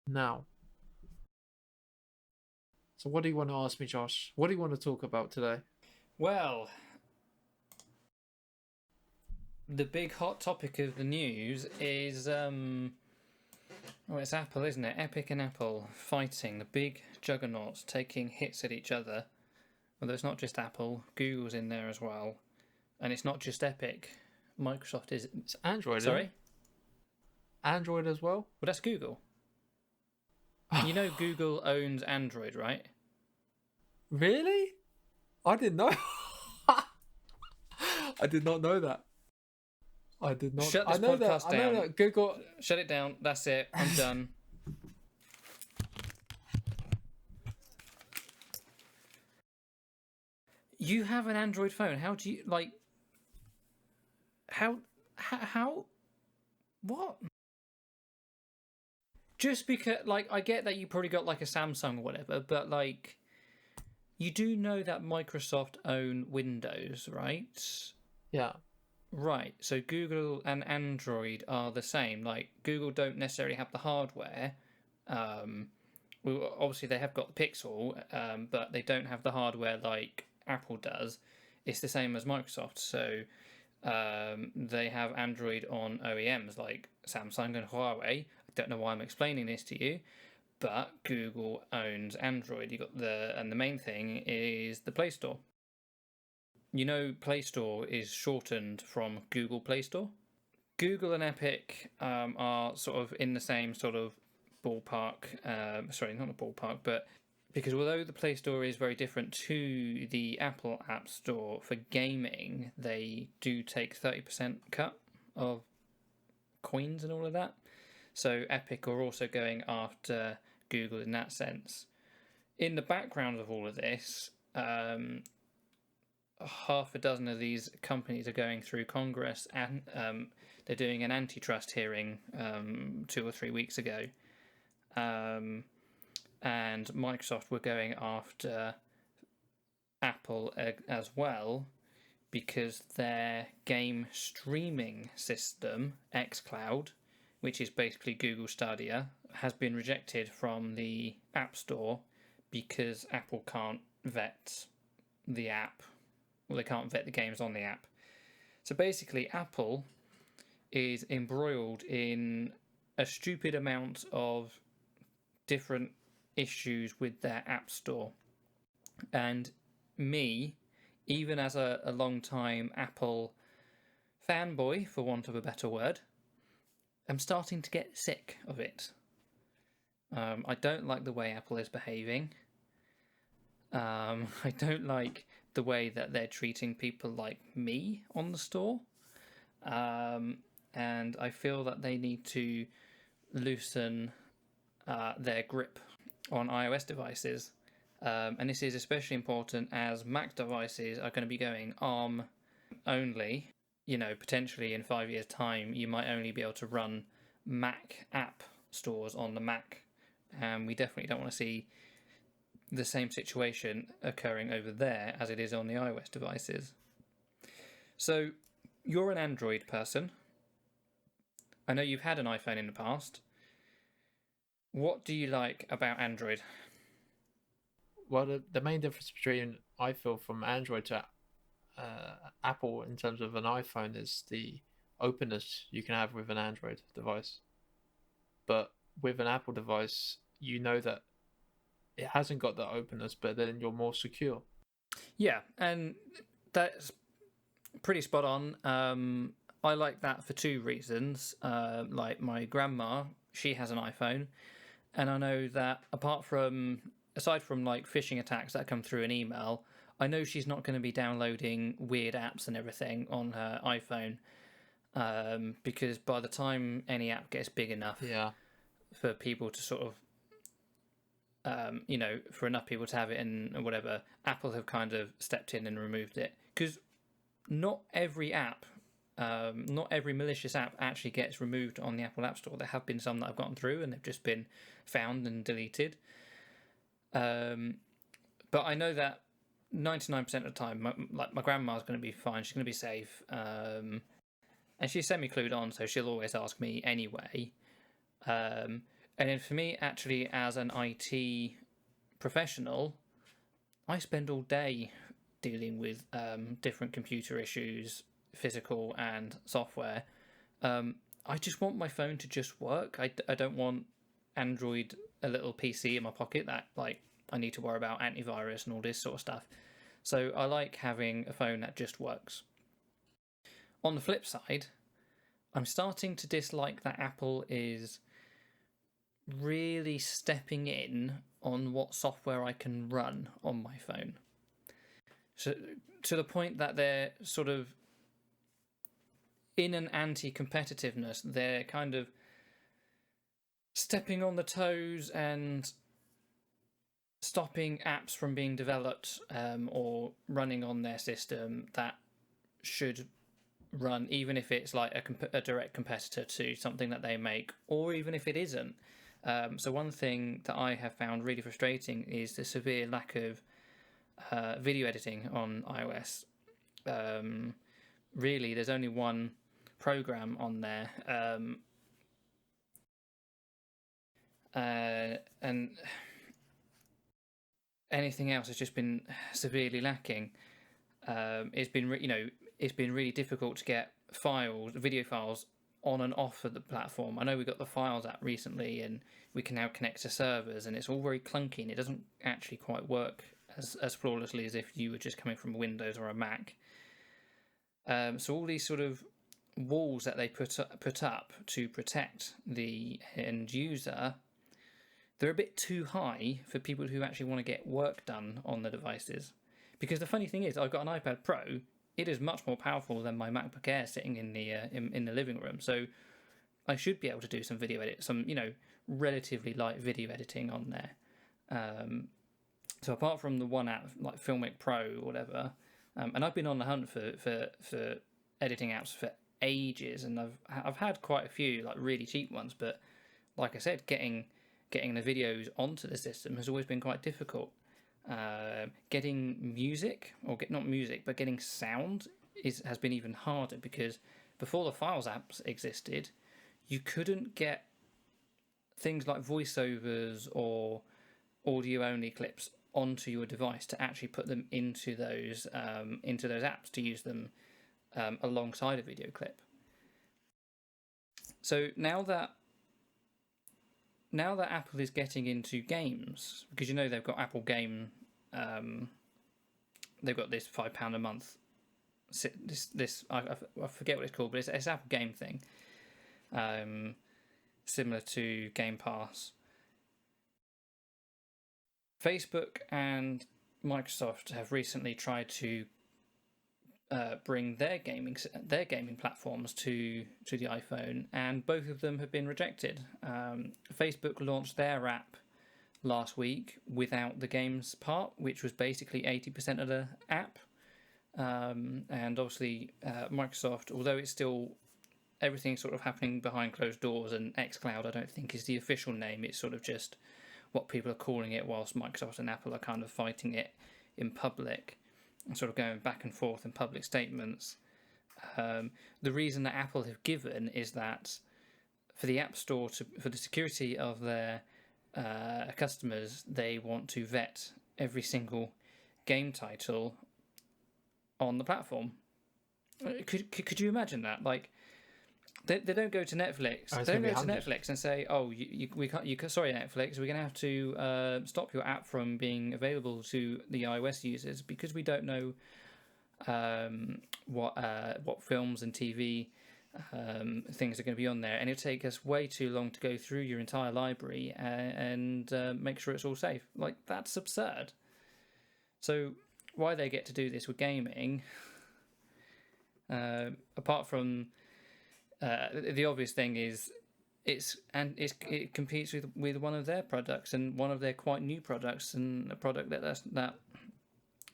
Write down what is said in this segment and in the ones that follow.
now. So what do you want to ask me, Josh? What do you want to talk about today? Well, the big hot topic of the news is well, it's Apple, isn't it? Epic and Apple fighting, the big juggernauts taking hits at each other. Although it's not just Apple, Google's in there as well, and it's not just Epic. Microsoft is. It's Android, isn't Sorry? it? Android as well? Well, that's Google. You know Google owns Android, right? Really? I didn't know. I did not know that. I did not. Shut this I know podcast that. I know down. that Google. Shut it down. That's it. I'm done. You have an Android phone. How do you like? How? What? Just because, like, I get that you probably got like a Samsung or whatever, but like, you do know that Microsoft own Windows, right? Yeah. Right. So Google and Android are the same. Like, Google don't necessarily have the hardware. Well, obviously they have got the Pixel, but they don't have the hardware like Apple does. It's the same as Microsoft. So they have Android on OEMs like Samsung and Huawei. I don't know why I'm explaining this to you, but Google owns Android. You got and the main thing is the Play Store. You know, Play Store is shortened from Google Play Store. Google and Epic are sort of in the same sort of ballpark. Sorry, not a ballpark, but because although the Play Store is very different to the Apple App Store for gaming, they do take 30% cut of coins and all of that. So Epic are also going after Google in that sense. In the background of all of this, half a dozen of these companies are going through Congress, and they're doing an antitrust hearing 2 or 3 weeks ago. And Microsoft were going after Apple as well because their game streaming system, xCloud, which is basically Google Stadia, has been rejected from the App Store because Apple can't vet the app. Well, they can't vet the games on the app. So basically, Apple is embroiled in a stupid amount of different issues with their App Store. And me, even as a long time Apple fanboy, for want of a better word, I'm starting to get sick of it. I don't like the way Apple is behaving. I don't like the way that they're treating people like me on the store. And I feel that they need to loosen their grip on iOS devices. And this is especially important as Mac devices are going to be going ARM only. You know, potentially in 5 years' time, you might only be able to run Mac app stores on the Mac. And we definitely don't want to see the same situation occurring over there as it is on the iOS devices. So, you're an Android person. I know you've had an iPhone in the past. What do you like about Android? Well, the main difference between I feel from Android to Apple in terms of an iPhone is the openness you can have with an Android device. But with an Apple device, you know that it hasn't got that openness, but then you're more secure. Yeah, and that's pretty spot on. I like that for two reasons. Like my grandma, she has an iPhone, and I know that aside from like phishing attacks that come through an email, I know she's not going to be downloading weird apps and everything on her iPhone, because by the time any app gets big enough Yeah. for people to sort of for enough people to have it and whatever, Apple have kind of stepped in and removed it because not every app, not every malicious app actually gets removed on the Apple App Store. There have been some that have gotten through and they've just been found and deleted. But I know that 99% of the time, my grandma's going to be fine. She's going to be safe, and she's semi-clued on, so she'll always ask me anyway. And then for me, actually, as an IT professional, I spend all day dealing with different computer issues, physical and software. I just want my phone to just work. I don't want Android, a little PC in my pocket that like I need to worry about antivirus and all this sort of stuff. So I like having a phone that just works. On the flip side, I'm starting to dislike that Apple is really stepping in on what software I can run on my phone. So to the point that they're sort of in an anti-competitiveness, they're kind of stepping on the toes and stopping apps from being developed or running on their system that should run, even if it's like a direct competitor to something that they make, or even if it isn't. So one thing that I have found really frustrating is the severe lack of video editing on iOS. Really, there's only one program on there, and anything else has just been severely lacking. It's been it's been really difficult to get video files on and off of the platform. I know we got the Files app recently, and we can now connect to servers, and it's all very clunky, and it doesn't actually quite work as flawlessly as if you were just coming from Windows or a Mac. So all these sort of walls that they put up to protect the end user, they're a bit too high for people who actually want to get work done on the devices. Because the funny thing is, I've got an iPad Pro. It is much more powerful than my MacBook Air sitting in the living room. So I should be able to do some video edit, some relatively light video editing on there. So apart from the one app like Filmic Pro or whatever, and I've been on the hunt for editing apps for ages, and I've had quite a few like really cheap ones, but like I said, getting the videos onto the system has always been quite difficult. Getting music, or not music, but getting sound has been even harder, because before the Files apps existed, you couldn't get things like voiceovers or audio only clips onto your device to actually put them into those apps to use them alongside a video clip. So now that Apple is getting into games, because they've got Apple Game, they've got this £5 a month. I forget what it's called, but it's Apple Game thing, similar to Game Pass. Facebook and Microsoft have recently tried to bring their gaming platforms to the iPhone, and both of them have been rejected. Facebook launched their app last week without the games part, which was basically 80% of the app. And obviously Microsoft, although it's still everything sort of happening behind closed doors, and xCloud I don't think is the official name, it's sort of just what people are calling it, whilst Microsoft and Apple are kind of fighting it in public and sort of going back and forth in public statements. The reason that Apple have given is that for the App Store, for the security of their customers, they want to vet every single game title on the platform. Could you imagine that? Like, they don't go to Netflix. They don't go to Netflix and say, "Oh, we can't. Sorry, Netflix, we're going to have to stop your app from being available to the iOS users because we don't know what films and TV things are going to be on there, and it'll take us way too long to go through your entire library and make sure it's all safe." Like, that's absurd. So why they get to do this with gaming, apart from the obvious thing, is it competes with one of their products, and one of their quite new products, and a product that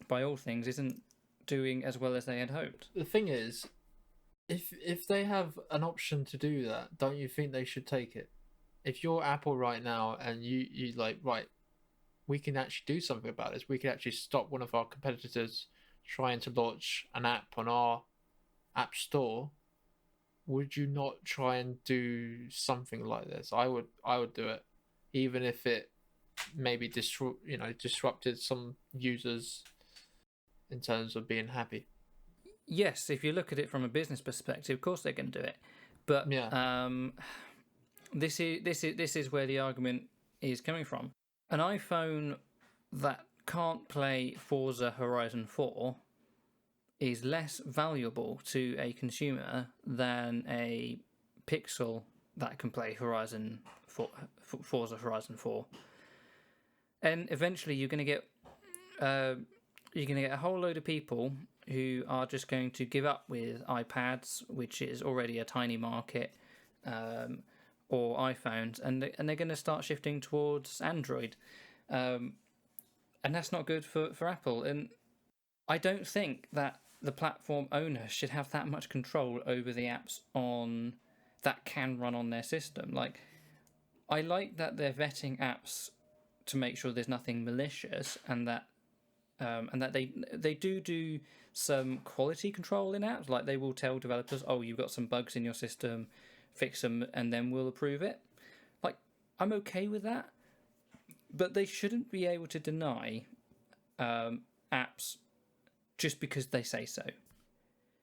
by all things isn't doing as well as they had hoped. The thing is, if they have an option to do that, don't you think they should take it? If you're Apple right now and you like, right, we can actually do something about this. We can actually stop one of our competitors trying to launch an app on our app store. Would you not try and do something like this? I would do it. even if it maybe disrupted some users in terms of being happy. Yes, if you look at it from a business perspective, of course they're going to do it. But Yeah. this is where the argument is coming from. An iPhone that can't play Forza Horizon 4 is less valuable to a consumer than a Pixel that can play Forza Horizon 4. And eventually you're going to get a whole load of people who are just going to give up with iPads, which is already a tiny market, or iPhones, and they're going to start shifting towards Android, and that's not good for Apple. And I don't think that the platform owner should have that much control over the apps on that can run on their system. Like, I like that they're vetting apps to make sure there's nothing malicious, and that they do some quality control in apps. Like, they will tell developers, "Oh, you've got some bugs in your system, fix them, and then we'll approve it." Like, I'm okay with that, but they shouldn't be able to deny apps just because they say so.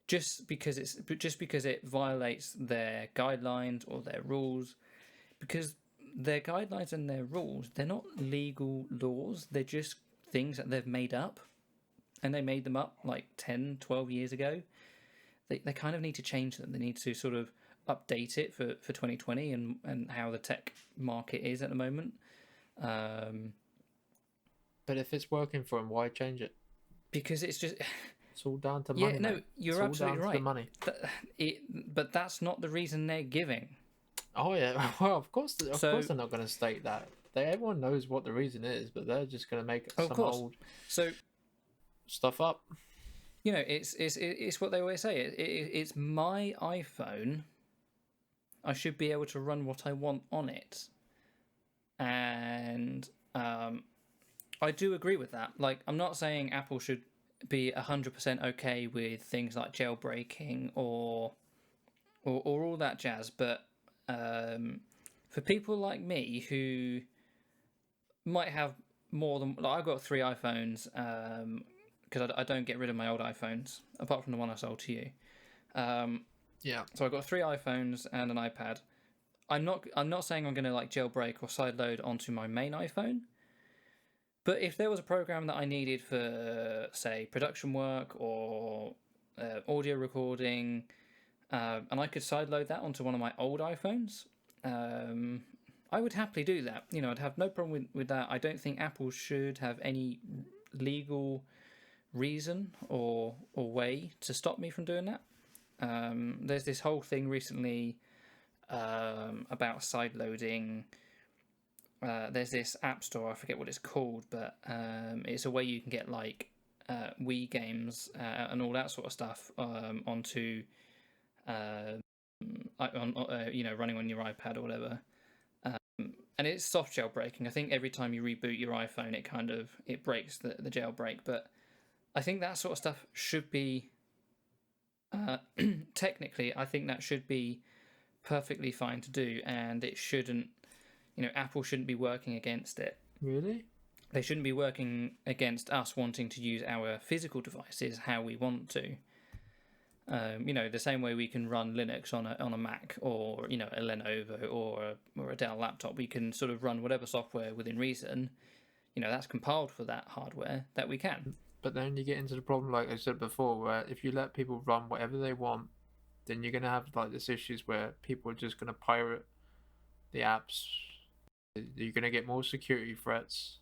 Just because it violates their guidelines or their rules, because their guidelines and their rules, they're not legal laws, they're just things that they've made up, and they made them up like 10, 12 years ago. They kind of need to change them. They need to sort of update it for 2020 and how the tech market is at the moment. But if it's working for them, why change it? Because it's just... It's all down to money. Yeah, no, mate. you're absolutely right. The money. But that's not the reason they're giving. Oh yeah, well of course they're not going to state that. Everyone knows what the reason is, but they're just going to make some old stuff up. You know, it's what they always say. It's my iPhone. I should be able to run what I want on it, and I do agree with that. Like, I'm not saying Apple should be 100% okay with things like jailbreaking or all that jazz, but for people like me who might have more than... Like, I've got 3 iPhones because I don't get rid of my old iPhones, apart from the one I sold to you. Yeah. So I've got 3 iPhones and an iPad. I'm not saying I'm going to like jailbreak or sideload onto my main iPhone. But if there was a program that I needed for, say, production work or audio recording, and I could sideload that onto one of my old iPhones, I would happily do that. You know, I'd have no problem with that. I don't think Apple should have any legal reason or way to stop me from doing that. There's this whole thing recently about sideloading. There's this app store, I forget what it's called, but it's a way you can get like Wii games and all that sort of stuff onto running on your iPad or whatever. And it's soft jailbreaking. I think every time you reboot your iPhone, it breaks the jailbreak. But I think that sort of stuff should be technically, I think that should be perfectly fine to do, and it shouldn't. You know, Apple shouldn't be working against it. Really? They shouldn't be working against us wanting to use our physical devices how we want to. You know, the same way we can run Linux on a Mac or, you know, a Lenovo or a Dell laptop, we can sort of run whatever software within reason. You know, that's compiled for that hardware that we can. But then you get into the problem, like I said before, where if you let people run whatever they want, then you're going to have like this issues where people are just going to pirate the apps. You're going to get more security threats,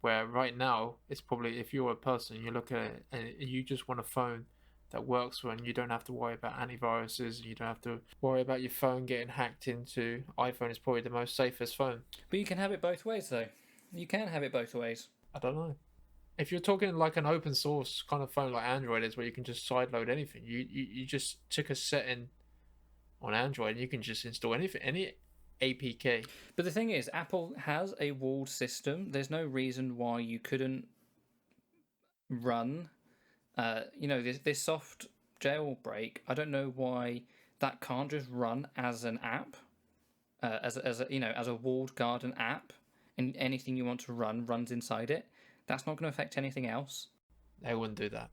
where right now it's probably, if you're a person, you look at it and you just want a phone that works when you don't have to worry about antiviruses, you don't have to worry about your phone getting hacked into. iPhone is probably the most safest phone. But you can have it both ways though. You can have it both ways. I don't know. If you're talking like an open source kind of phone like Android is, where you can just sideload anything, you just took a setting on Android and you can just install anything, any APK. But the thing is, Apple has a walled system. There's no reason why you couldn't run, this soft jailbreak. I don't know why that can't just run as an app. as a as a walled garden app, and anything you want to run runs inside it. That's not going to affect anything else. They wouldn't do that.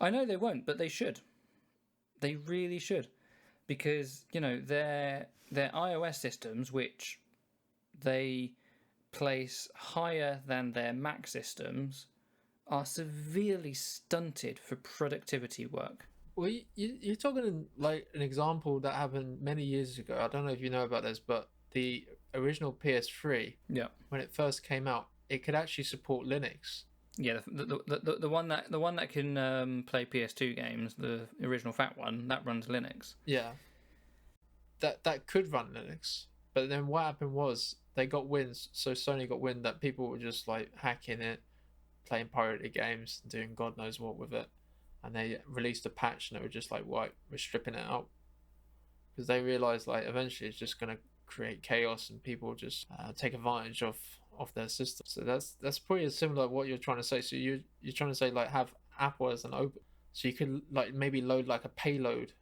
I know they won't, but they should. They really should, because their iOS systems, which they place higher than their Mac systems, are severely stunted for productivity work. Well, you're talking like an example that happened many years ago. I don't know if you know about this, but the original PS3, Yeah, when it first came out, it could actually support Linux. yeah. The one that can play PS2 games, the original fat one, that runs Linux. Yeah, that could run Linux. But then what happened was they got wins. So Sony got wind that people were just like hacking it, playing pirated games, doing God knows what with it, and they released a patch and they were just like, "Right, we're stripping it out," because they realized like eventually it's just gonna create chaos and people just take advantage of their system. So that's pretty similar to what you're trying to say. So you're trying to say like have Apple as an open, so you could like maybe load like a payload,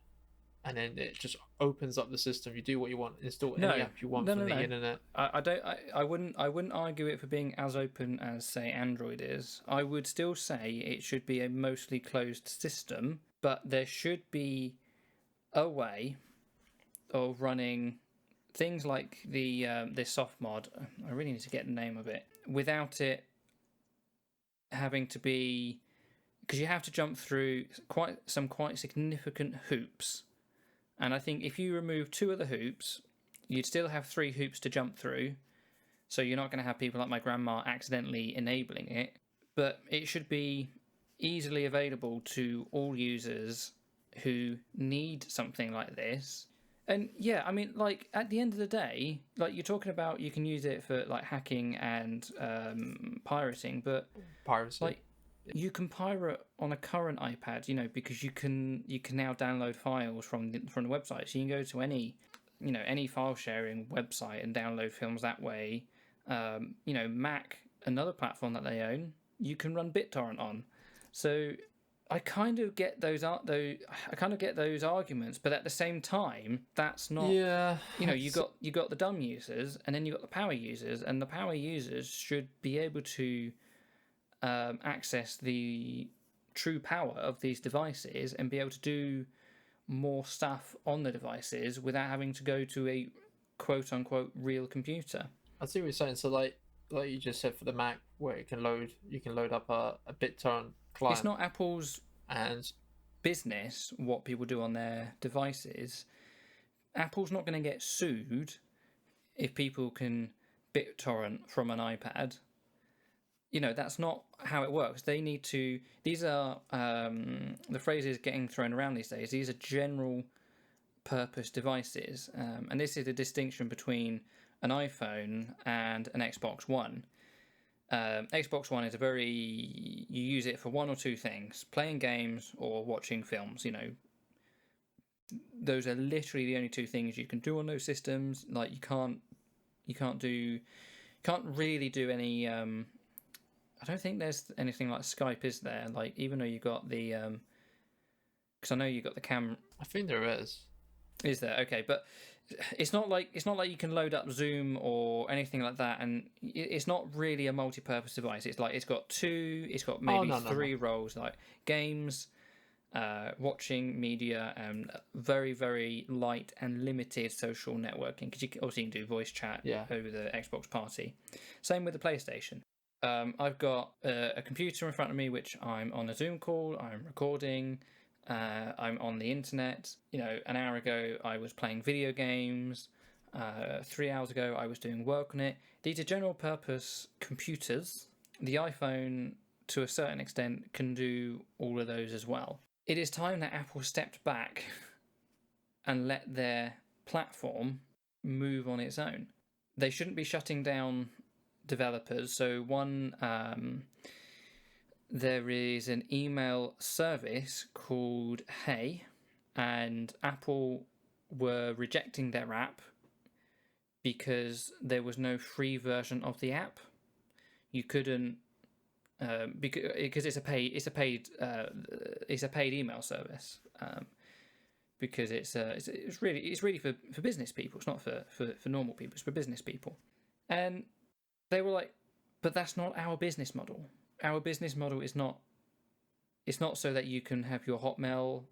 and then it just opens up the system. You do what you want, install any app you want from the internet. I wouldn't argue it for being as open as say Android is. I would still say it should be a mostly closed system, but there should be a way of running things like the this soft mod. I really need to get the name of it without it having to be, because you have to jump through quite significant hoops. And I think if you remove 2 of the hoops, you'd still have 3 hoops to jump through. So you're not going to have people like my grandma accidentally enabling it. But it should be easily available to all users who need something like this. And yeah, I mean, like at the end of the day, like you're talking about, you can use it for like hacking and pirating, but Piracy. like you can pirate on a current iPad, because you can now download files from the website. So you can go to any file sharing website and download films that way. Mac, another platform that they own, you can run BitTorrent on. So I kind of get those arguments, but at the same time, that's not. Yeah. You got the dumb users, and then you got the power users, and the power users should be able to access the true power of these devices and be able to do more stuff on the devices without having to go to a quote unquote real computer. I see what you're saying. So like you just said for the Mac, where you can load up a BitTorrent client. It's not Apple's and business what people do on their devices. Apple's not going to get sued if people can BitTorrent from an iPad. That's not how it works. They need to. These are the phrases getting thrown around these days. These are general purpose devices, and this is the distinction between an iPhone and an Xbox One. Xbox One is you use it for one or two things: playing games or watching films. Those are literally the only 2 things you can do on those systems. Like you can't really do any. I don't think there's anything like Skype, is there? Like, even though you got the, because I know you got the camera. I think there is. Is there? Okay, but it's not like you can load up Zoom or anything like that, and it's not really a multi-purpose device. It's like it's got maybe 3 roles, like games, watching media, and very, very light and limited social networking. Because you can do voice chat over the Xbox Party. Same with the PlayStation. I've got a computer in front of me, which I'm on a Zoom call, I'm recording, I'm on the internet. An hour ago I was playing video games, 3 hours ago I was doing work on it. These are general purpose computers. The iPhone, to a certain extent, can do all of those as well. It is time that Apple stepped back and let their platform move on its own. They shouldn't be shutting down developers. So there is an email service called Hey, and Apple were rejecting their app because there was no free version of the app. You couldn't because it's a paid email service. because it's really for business people. It's not for normal people. It's for business people. And they were like, but that's not our business model. Our business model is not. It's not so that you can have your Hotmail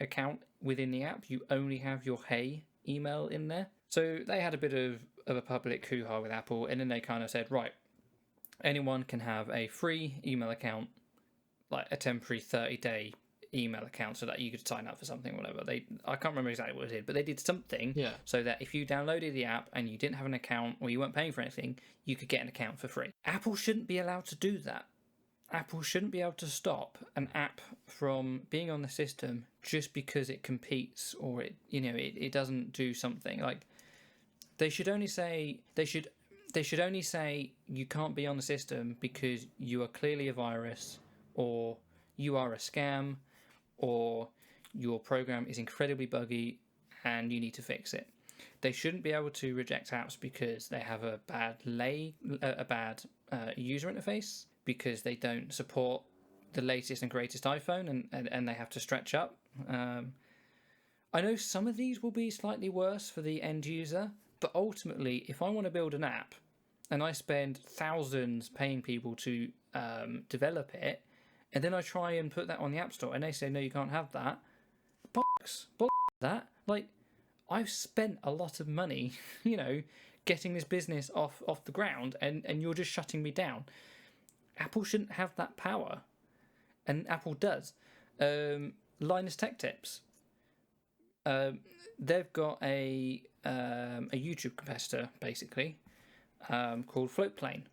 account within the app. You only have your Hey email in there. So they had a bit of a public hoo-ha with Apple, and then they kind of said, right, anyone can have a free email account, like a temporary 30-day email account, so that you could sign up for something or whatever. I can't remember exactly what it did, but they did something so that if you downloaded the app and you didn't have an account or you weren't paying for anything, you could get an account for free. Apple shouldn't be allowed to do that. Apple shouldn't be able to stop an app from being on the system just because it competes or it doesn't do something. Like, they should only say you can't be on the system because you are clearly a virus, or you are a scam, or your program is incredibly buggy and you need to fix it. They shouldn't be able to reject apps because they have a bad user interface, because they don't support the latest and greatest iPhone, and they have to stretch up. I know some of these will be slightly worse for the end user, but ultimately, if I want to build an app and I spend thousands paying people to develop it, and then I try and put that on the App Store and they say, no, you can't have that, bollocks that. Like, I've spent a lot of money, getting this business off the ground, and you're just shutting me down. Apple shouldn't have that power, and Apple does. Linus Tech Tips. They've got a YouTube competitor, basically, called Floatplane,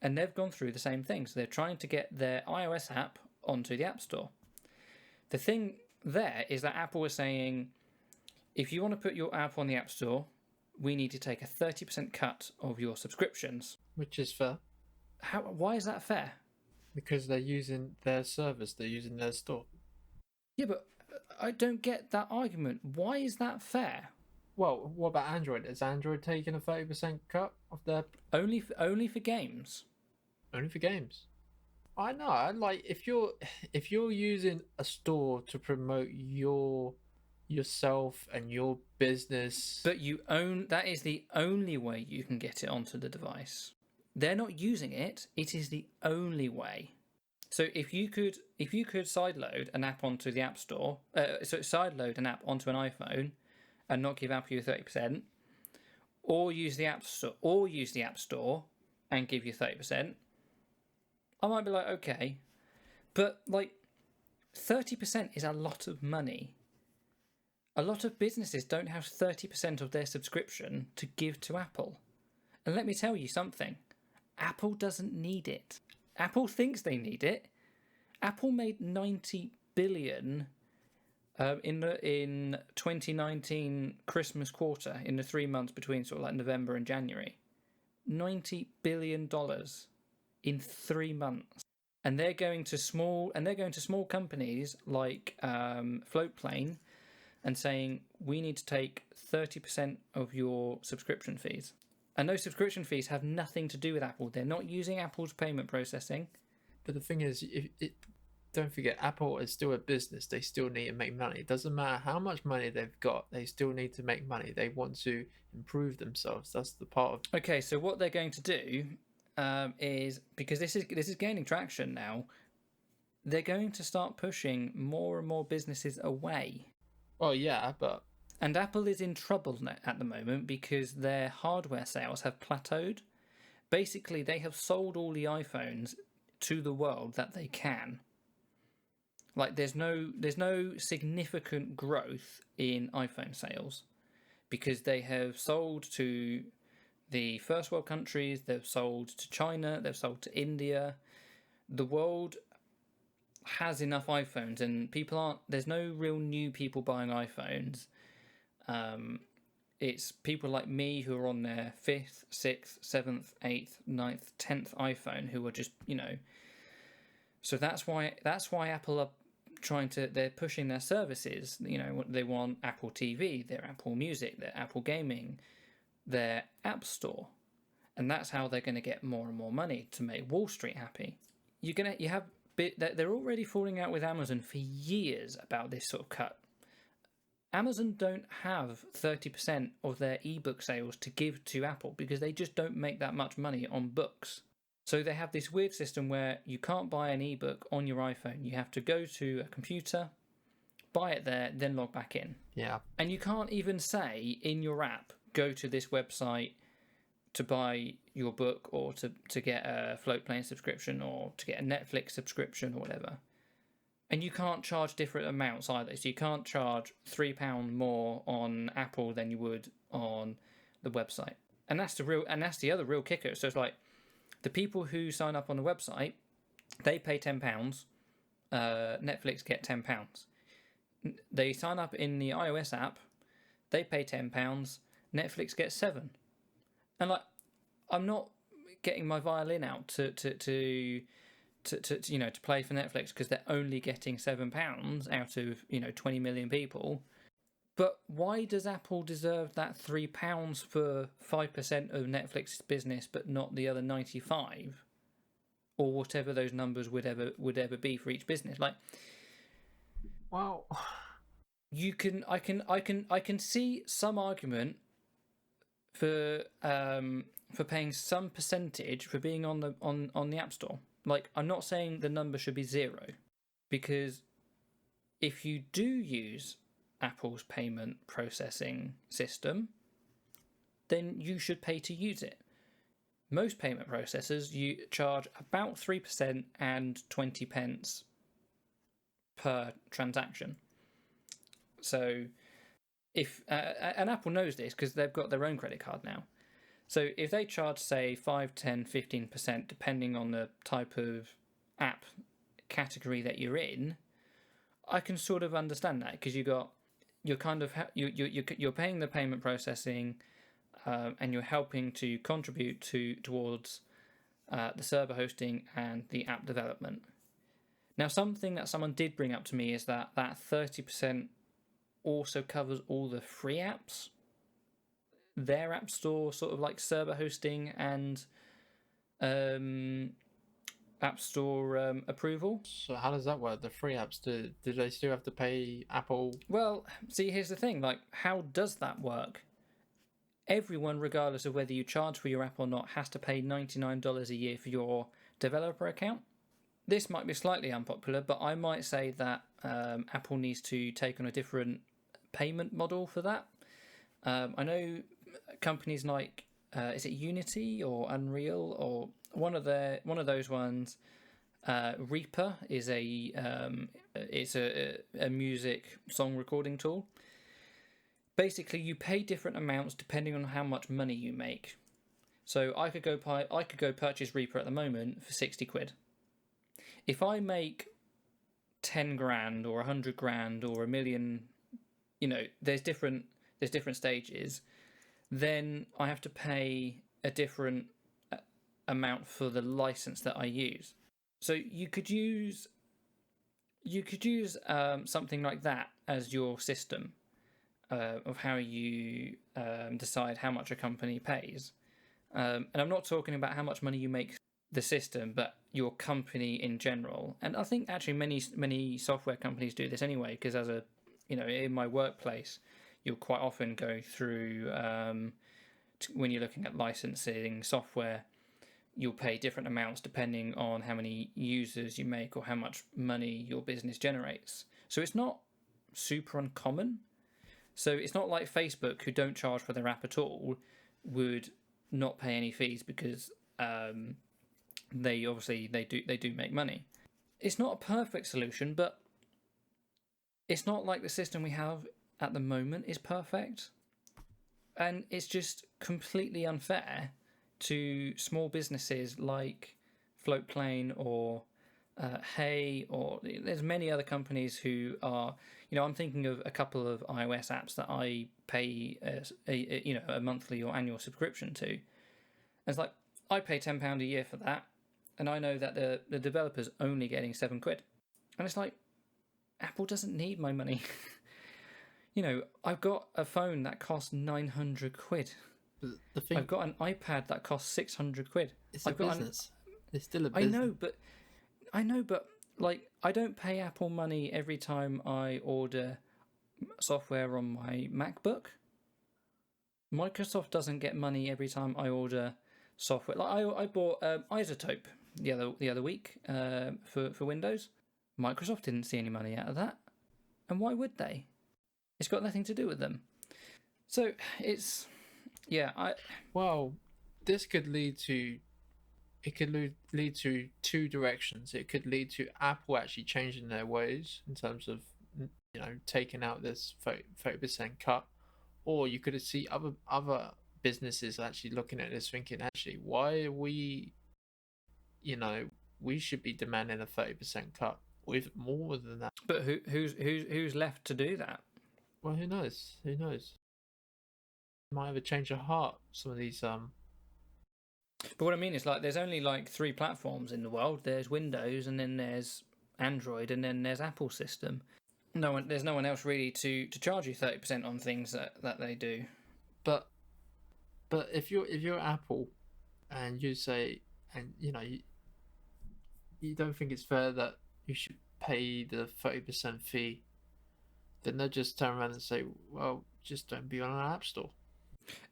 and they've gone through the same thing. So they're trying to get their iOS app onto the App Store. The thing there is that Apple is saying, if you want to put your app on the App Store, we need to take a 30% cut of your subscriptions. Which is fair. Why is that fair? Because they're using their service, they're using their store. Yeah, but I don't get that argument. Why is that fair? Well, what about Android? Is Android taking a 30% cut of their... Only for games. Only for games. I know. Like, if you're using a store to promote yourself and your business, but that is the only way you can get it onto the device. They're not using it. It is the only way. So if you could sideload an app onto the App Store, sideload an app onto an iPhone, and not give Apple your 30%, or use the App Store, and give you 30%, I might be like, okay, but like 30% is a lot of money. A lot of businesses don't have 30% of their subscription to give to Apple, and let me tell you something. Apple doesn't need it. Apple thinks they need it. Apple made $90 billion in 2019 Christmas quarter, in the 3 months between sort of like November and January. $90 billion in 3 months, and they're going to small companies like Floatplane and saying, we need to take 30% of your subscription fees. And those subscription fees have nothing to do with Apple. They're not using Apple's payment processing. But the thing is, don't forget, Apple is still a business. They still need to make money. It doesn't matter how much money they've got. They still need to make money. They want to improve themselves. That's the part of... Okay, so what they're going to do is, because this is gaining traction now, they're going to start pushing more and more businesses away. Well, yeah, but... And Apple is in trouble at the moment because their hardware sales have plateaued. Basically, they have sold all the iPhones to the world that they can. Like, there's no significant growth in iPhone sales because they have sold to the first world countries, they've sold to China, they've sold to India. The world has enough iPhones, and there's no real new people buying iPhones. It's people like me who are on their 5th, 6th, 7th, 8th, 9th, 10th iPhone who are just, so that's why Apple are they're pushing their services. They want Apple TV, their Apple Music, their Apple Gaming, their App Store, and that's how they're going to get more and more money to make Wall Street happy. They're already falling out with Amazon for years about this sort of cut. Amazon don't have 30% of their ebook sales to give to Apple because they just don't make that much money on books. So they have this weird system where you can't buy an ebook on your iPhone. You have to go to a computer, buy it there, then log back in. Yeah. And you can't even say in your app, go to this website to buy your book or to get a Floatplane subscription or to get a Netflix subscription or whatever. And you can't charge different amounts either. So you can't charge £3 more on Apple than you would on the website. And that's the other real kicker. So it's like the people who sign up on the website, they pay £10. Netflix get £10. They sign up in the iOS app, they pay £10. Netflix gets £7. And like, I'm not getting my violin out to play for Netflix because they're only getting £7 out of 20 million people. But why does Apple deserve that £3 for 5% of Netflix's business, but not the other 95, or whatever those numbers would ever be for each business? Like, well, I can see some argument for paying some percentage for being on the App Store. Like, I'm not saying the number should be 0, because if you do use Apple's payment processing system, then you should pay to use it. Most payment processors, you charge about 3% and 20 pence per transaction. So and Apple knows this because they've got their own credit card now. So if they charge, say, 5, 10, 15%, depending on the type of app category that you're in, I can sort of understand that, because you're paying the payment processing, and you're helping to contribute towards the server hosting and the app development. Now, something that someone did bring up to me is that 30% also covers all the free apps, their app store, sort of like server hosting and app store approval. So how does that work? The free apps, do they still have to pay Apple? Well, see, here's the thing. Like, how does that work? Everyone, regardless of whether you charge for your app or not, has to pay $99 a year for your developer account. This might be slightly unpopular, but I might say that Apple needs to take on a different payment model for that. I know companies like is it Unity or Unreal or one of those ones. Reaper is it's a music song recording tool. Basically, you pay different amounts depending on how much money you make. So I could go purchase Reaper at the moment for 60 quid. If I make 10 grand or 100 grand or $1 million, there's different stages, then I have to pay a different amount for the license that I use. So you could use something like that as your system of how you decide how much a company pays. And I'm not talking about how much money you make the system, but your company in general. And I think actually many software companies do this anyway, because in my workplace, you'll quite often go through when you're looking at licensing software, you'll pay different amounts depending on how many users you make or how much money your business generates. So it's not super uncommon. So it's not like Facebook, who don't charge for their app at all, would not pay any fees because they do make money. It's not a perfect solution, but it's not like the system we have at the moment is perfect. And it's just completely unfair to small businesses like Floatplane or Hey, or there's many other companies who are, I'm thinking of a couple of iOS apps that I pay a monthly or annual subscription to. And it's like, I pay £10 a year for that, and I know that the developer's only getting 7 quid. And it's like, Apple doesn't need my money. I've got a phone that costs 900 quid. I've got an iPad that costs 600 quid. It's a business. It's still a business. I know, but like, I don't pay Apple money every time I order software on my MacBook. Microsoft doesn't get money every time I order software. Like I bought Isotope the other week for Windows. Microsoft didn't see any money out of that, and why would they? It's got nothing to do with them. So it's Well, this could lead to. It could lead to two directions. It could lead to Apple actually changing their ways in terms of taking out this 30% cut, or you could see other businesses actually looking at this thinking, actually, why are we, we should be demanding a 30% cut with more than that. But who's left to do that? Well, who knows? Who knows? Might have a change of heart. Some of these But what I mean is, like, there's only like 3 platforms in the world. There's Windows, and then there's Android, and then there's Apple system. There's no one else really to charge you 30% on things that they do. But if you're Apple, and you say, and you don't think it's fair that you should pay the 30% fee, then they'll just turn around and say, well, just don't be on an app store.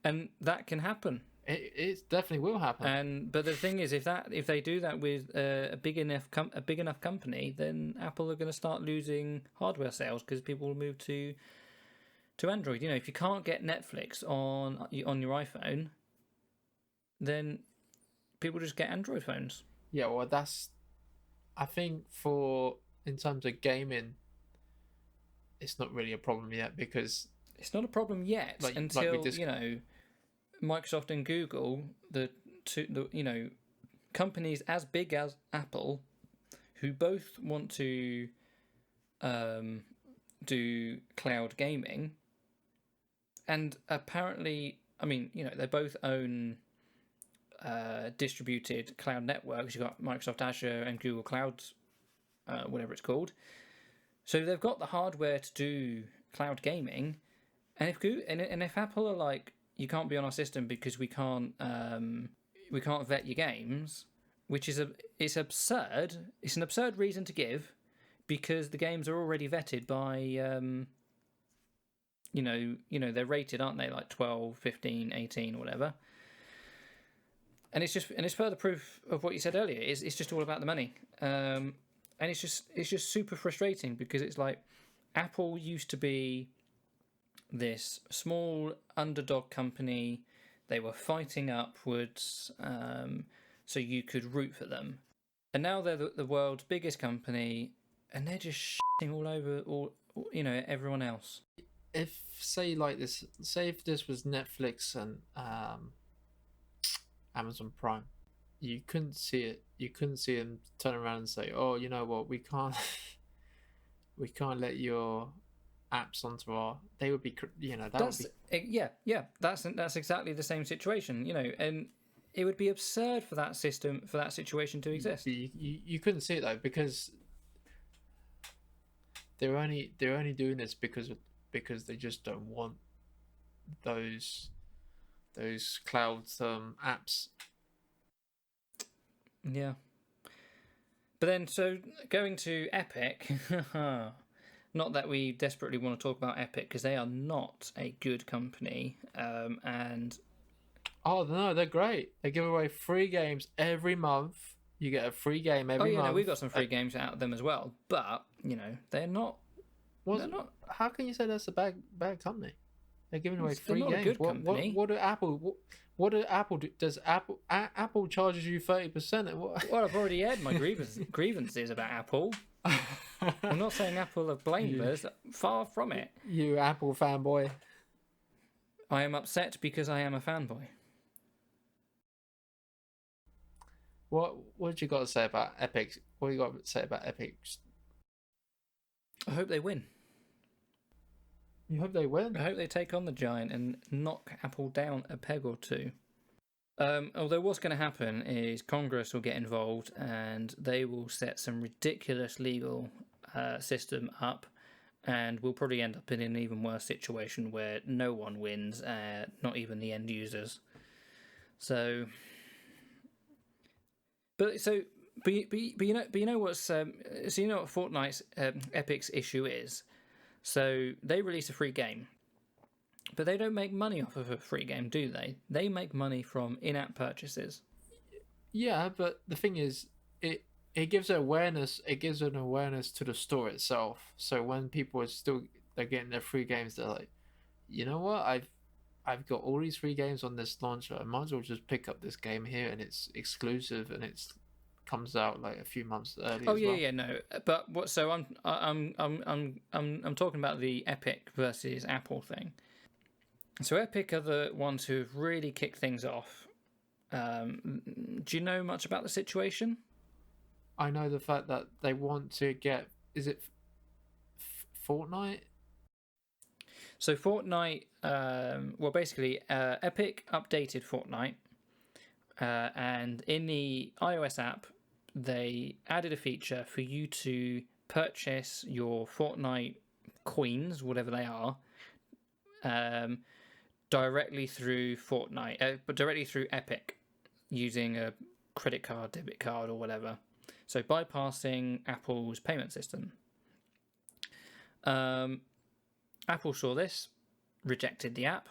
And that can happen. It definitely will happen. But the thing is, if they do that with a big enough company, then Apple are going to start losing hardware sales because people will move to Android. If you can't get Netflix on your iPhone, then people just get Android phones. Yeah, well, I think in terms of gaming, it's not really a problem yet, because it's not a problem yet until Microsoft and Google, the companies as big as Apple, who both want to do cloud gaming, and apparently, they both own distributed cloud networks. You've got Microsoft Azure and Google Cloud, whatever it's called. So they've got the hardware to do cloud gaming, and if Apple are like, you can't be on our system because we can't vet your games, which is it's absurd. It's an absurd reason to give, because the games are already vetted by they're rated, aren't they, like 12, 15, 18, whatever. And it's further proof of what you said earlier. It's just all about the money. And it's just super frustrating, because it's like Apple used to be this small underdog company. They were fighting upwards, so you could root for them. And now they're the world's biggest company, and they're just shitting all over everyone else. If this was Netflix and Amazon Prime, you couldn't see it. You couldn't see them turn around and say, "Oh, you know what? We can't let your apps onto our." They would be, That's exactly the same situation, and it would be absurd for that situation to exist. You couldn't see it though, because they're only doing this because they just don't want those cloud apps. Yeah. But then, so going to Epic, not that we desperately want to talk about Epic, because they are not a good company, and... Oh, no, they're great. They give away free games every month. You get a free game every month. We got some free games out of them as well, but, they're not... They're not... How can you say that's a bad company? They're giving away free games. A good company. What do Apple do? Does Apple charges you 30%? Well, I've already aired my grievances about Apple. I'm not saying Apple are blameless. Far from it. You Apple fanboy. I am upset because I am a fanboy. What you got to say about Epic? What you got to say about Epic? I hope they win. You hope they win? I hope they take on the giant and knock Apple down a peg or two. Although what's going to happen is Congress will get involved, and they will set some ridiculous legal system up, and we'll probably end up in an even worse situation where no one wins, not even the end users. So, but you know what's so you know what Fortnite's Epic's issue is? So they release a free game, but they don't make money off of a free game, do they? They make money from in-app purchases. Yeah, but the thing is, it gives awareness. It gives an awareness to the store itself. So when people are still they're getting their free games, they're like, you know what? I've got all these free games on this launcher. I might as well just pick up this game here, and it's exclusive, and it's comes out like a few months early. Oh as yeah, well. yeah, no. But what? So I'm talking about the Epic versus Apple thing. So Epic are the ones who have really kicked things off. Do you know much about the situation? I know the fact that they want to get. Is it Fortnite? So Fortnite, well, basically, Epic updated Fortnite, and in the iOS app, they added a feature for you to purchase your Fortnite coins, whatever they are, directly through Fortnite, but directly through Epic, using a credit card, debit card, or whatever. So bypassing Apple's payment system. Apple saw this, rejected the app.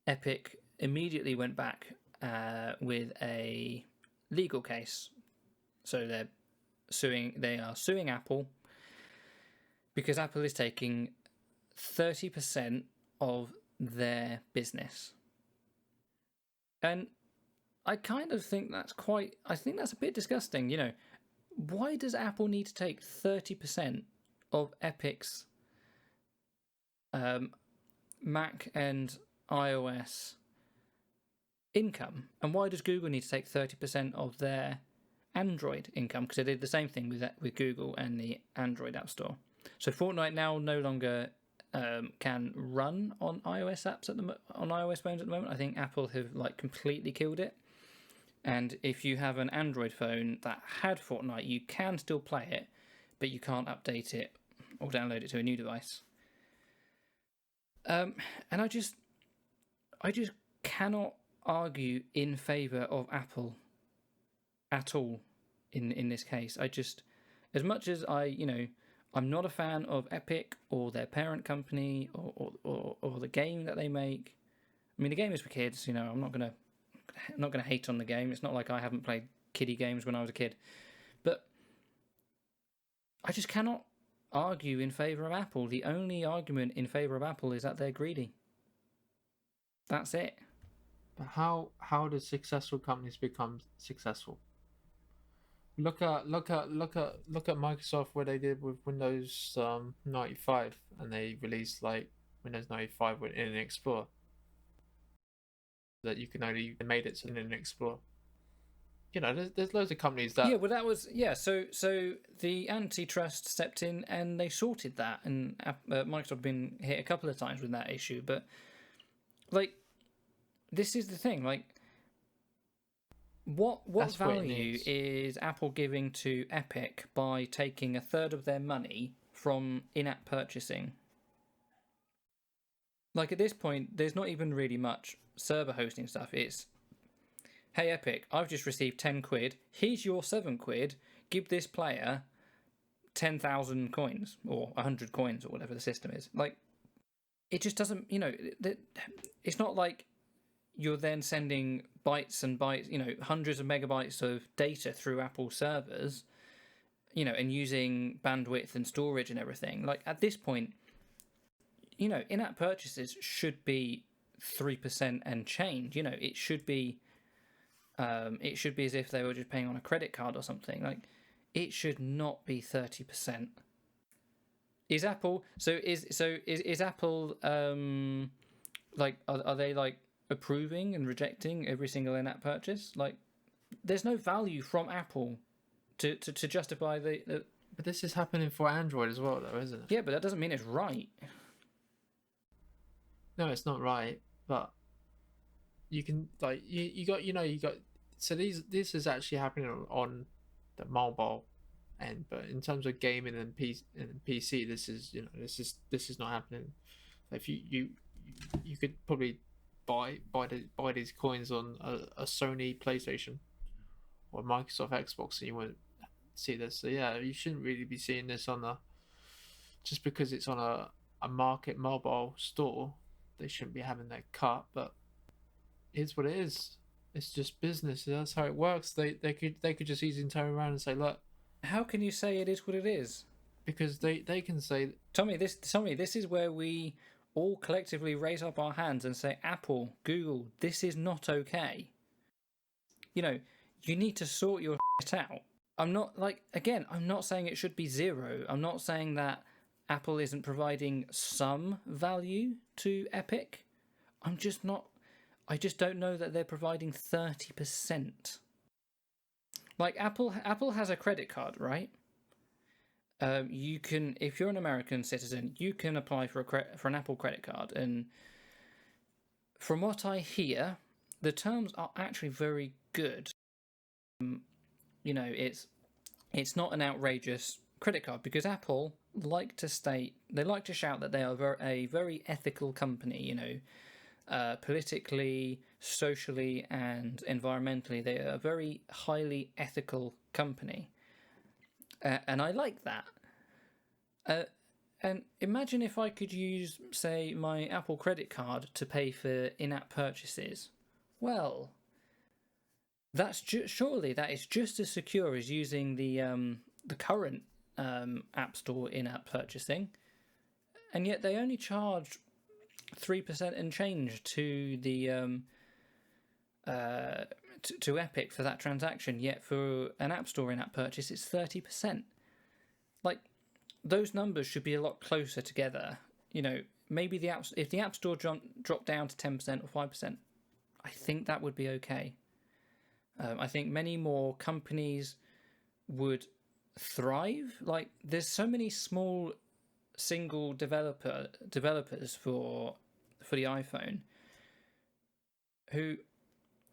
Epic immediately went back with a legal case. So they are suing Apple because Apple is taking 30% of their business. And I kind of think that's a bit disgusting. You know, why does Apple need to take 30% of Epic's Mac and iOS income, and why does Google need to take 30% of their Android income? Because they did the same thing with Google and the Android App Store. So Fortnite now no longer can run on iOS apps on iOS phones at the moment. I think Apple have completely killed it. And if you have an Android phone that had Fortnite, you can still play it, but you can't update it or download it to a new device. And I just cannot argue in favour of Apple at all in this case. As much as I'm not a fan of Epic or their parent company or the game that they make. I mean, the game is for kids. I'm not gonna hate on the game. It's not like I haven't played kiddie games when I was a kid, but I just cannot argue in favour of Apple. The only argument in favour of Apple is that they're greedy. That's it. But how do successful companies become successful? Look at Microsoft, what they did with Windows 95, and they released Windows 95 with Internet Explorer. That you can only made it to Internet Explorer. There's loads of companies that. Yeah, well, that was So the antitrust stepped in and they sorted that, and Microsoft have been hit a couple of times with that issue. But this is the thing. What value is Apple giving to Epic by taking a third of their money from in-app purchasing? At this point, there's not even really much server hosting stuff. It's, hey Epic, I've just received 10 quid. Here's your 7 quid. Give this player 10,000 coins or 100 coins or whatever the system is. It just doesn't, it's not like you're then sending bytes and bytes, hundreds of megabytes of data through Apple servers, and using bandwidth and storage and everything. At this point, in-app purchases should be 3% and change. It should be as if they were just paying on a credit card or something. It should not be 30%. Is Apple is Apple are they approving and rejecting every single in-app purchase? There's no value from Apple to justify the. But this is happening for Android as well, though, isn't it? Yeah, but that doesn't mean it's right. No, it's not right. But you can you got. So this is actually happening on the mobile end, but in terms of gaming and PC, this is not happening. If you could probably buy these coins on a Sony PlayStation or Microsoft Xbox, and you won't see this. So yeah, you shouldn't really be seeing this on the just because it's on a market mobile store, they shouldn't be having that cut. But it's what it is. It's just business. That's how it works. They could just easily turn around and say, look, How can you say it is what it is? because they can say, Tommy, this is where we all collectively raise up our hands and say, Apple, Google, this is not okay. You know, you need to sort your shit out. I'm not I'm not saying it should be zero. I'm not saying that Apple isn't providing some value to Epic. I just don't know that they're providing 30%. Like Apple has a credit card, right? You can, if you're an American citizen, you can apply for an Apple credit card, and from what I hear, the terms are actually very good. You know, it's not an outrageous credit card because Apple like to shout that they are a very ethical company. You know, politically, socially, and environmentally, they are a very highly ethical company. And I like that. And imagine if I could use, say, my Apple credit card to pay for in-app purchases. Well, surely that is just as secure as using the current App Store in-app purchasing, and yet they only charge 3% and change to the to Epic for that transaction. Yet for an App Store in-app purchase, it's 30%. Like, those numbers should be a lot closer together. You know, maybe if the App Store dropped down to 10% or 5%, I think that would be okay. I think many more companies would thrive. Like, there's so many small single developers for the iPhone who,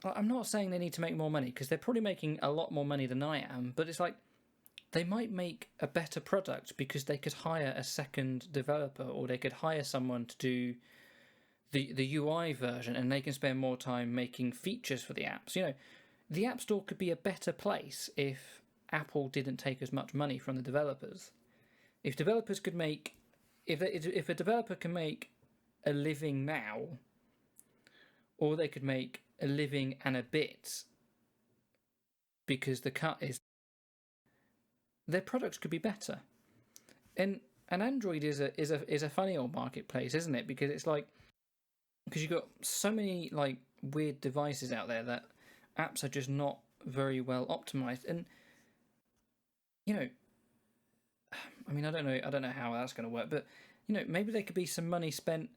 I'm not saying they need to make more money because they're probably making a lot more money than I am, but it's like they might make a better product because they could hire a second developer, or they could hire someone to do the UI version, and they can spend more time making features for the apps. You know, the App Store could be a better place if Apple didn't take as much money from the developers. If developers could make, if a developer can make a living now, or they could make a living and a bit because the cut is, their products could be better. And Android is a funny old marketplace, isn't it? Because it's like, because you've got so many like weird devices out there that apps are just not very well optimized. And you know, I mean, I don't know how that's going to work, but you know, maybe there could be some money spent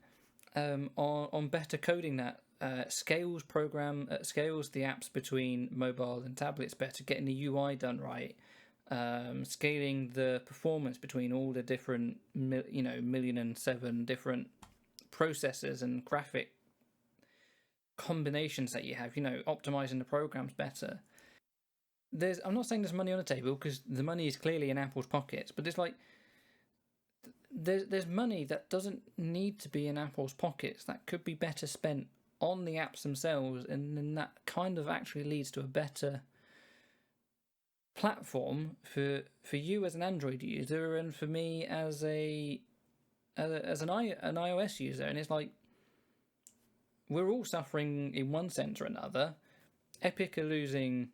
on better coding that scales the apps between mobile and tablets better, getting the UI done right, scaling the performance between all the different 1,000,007 different processors and graphic combinations that you have. You know, optimizing the programs better. I'm not saying there's money on the table because the money is clearly in Apple's pockets, but it's like there's money that doesn't need to be in Apple's pockets that could be better spent on the apps themselves, and then that kind of actually leads to a better platform for you as an Android user and for me as an iOS user. And it's like we're all suffering in one sense or another. Epic are losing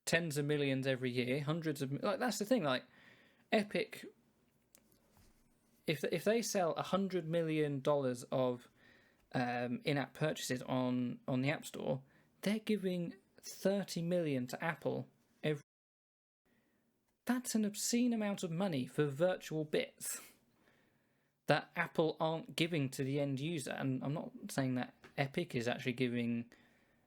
tens of millions every year, hundreds of, like, that's the thing. Like, Epic, if they sell $100 million of in-app purchases on the App Store, they're giving $30 million to Apple every. That's an obscene amount of money for virtual bits that Apple aren't giving to the end user. And I'm not saying that Epic is actually giving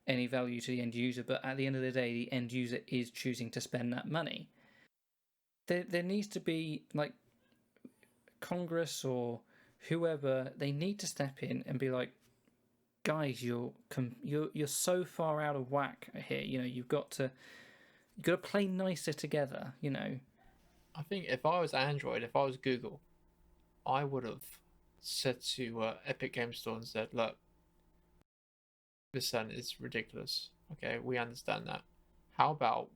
any value to the end user, but at the end of the day, the end user is choosing to spend that money. There needs to be, like, Congress or whoever, they need to step in and be like, guys, you're so far out of whack here. You know, you've got to play nicer together. You know, I think if I was Android, if I was Google, I would have said to Epic Game Store and said, look, percent is ridiculous. Okay, we understand that. How about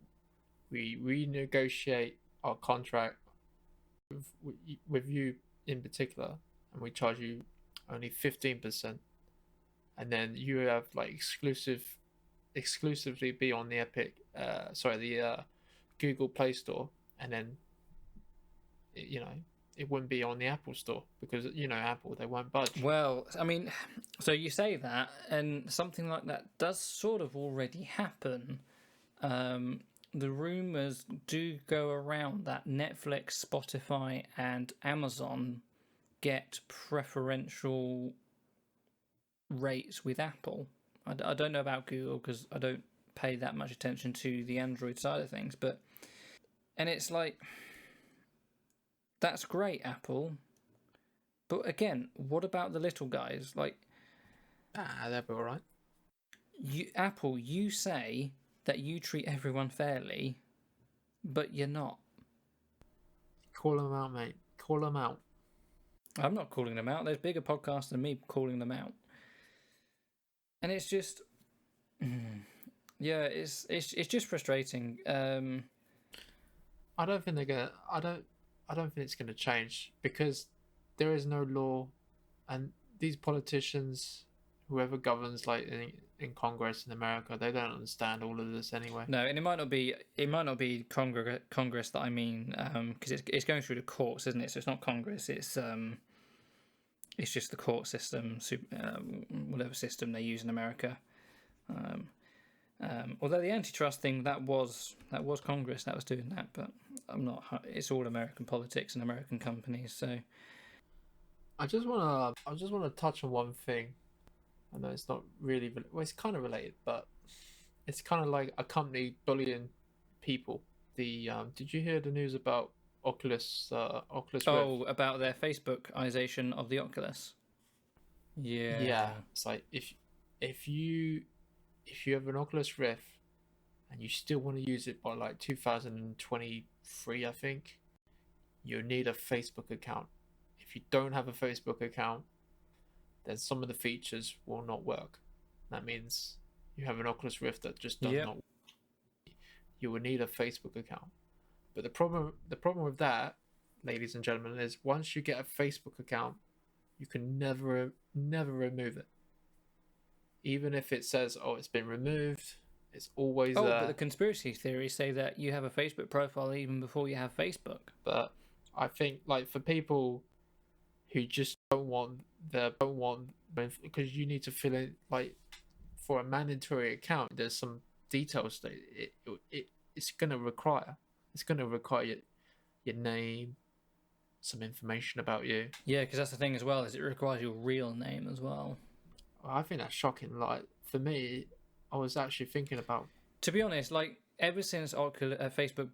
we renegotiate our contract with you in particular, and we charge you only 15%, and then you have like exclusively be on the Google Play Store, and then you know it wouldn't be on the Apple Store because Apple, they won't budge. Well, I mean, so you say that, and something like that does sort of already happen. The rumors do go around that Netflix, Spotify, and Amazon get preferential rates with Apple. I don't know about Google because I don't pay that much attention to the Android side of things, and it's like, that's great, Apple. But again, what about the little guys? Like, they'll be all right. Apple, you say that you treat everyone fairly, but you're not. Call them out, mate. Call them out. I'm not calling them out. There's bigger podcasts than me calling them out. And it's just, yeah, it's just frustrating. I don't think they're gonna. I don't think it's gonna change because there is no law, and these politicians, whoever governs, like in Congress in America, they don't understand all of this anyway. No, and it might not be Congress that I mean, because it's going through the courts, isn't it? So it's not Congress. It's just the court system, whatever system they use in America. Although the antitrust thing, that was Congress that was doing that, but I'm not. It's all American politics and American companies. So I just wanna touch on one thing. I know it's not really well. It's kind of related, but it's kind of like a company bullying people. Did you hear the news about Oculus Rift? Oh, about their Facebookization of the Oculus. Yeah. It's like if you have an Oculus Rift and you still want to use it by like 2023, I think, you need a Facebook account. If you don't have a Facebook account, then some of the features will not work. That means you have an Oculus Rift that just does not work. You will need a Facebook account. But the problem with that, ladies and gentlemen, is once you get a Facebook account, you can never remove it. Even if it says, "Oh, it's been removed," it's always there. But the conspiracy theories say that you have a Facebook profile even before you have Facebook. But I think, like, for people who just don't want, because you need to fill in, like, for a mandatory account, there's some details that it's going to require. It's going to require your name, some information about you. Yeah, because that's the thing as well, is it requires your real name as well. I think that's shocking. Like, for me, I was actually thinking about... To be honest, like, ever since Facebook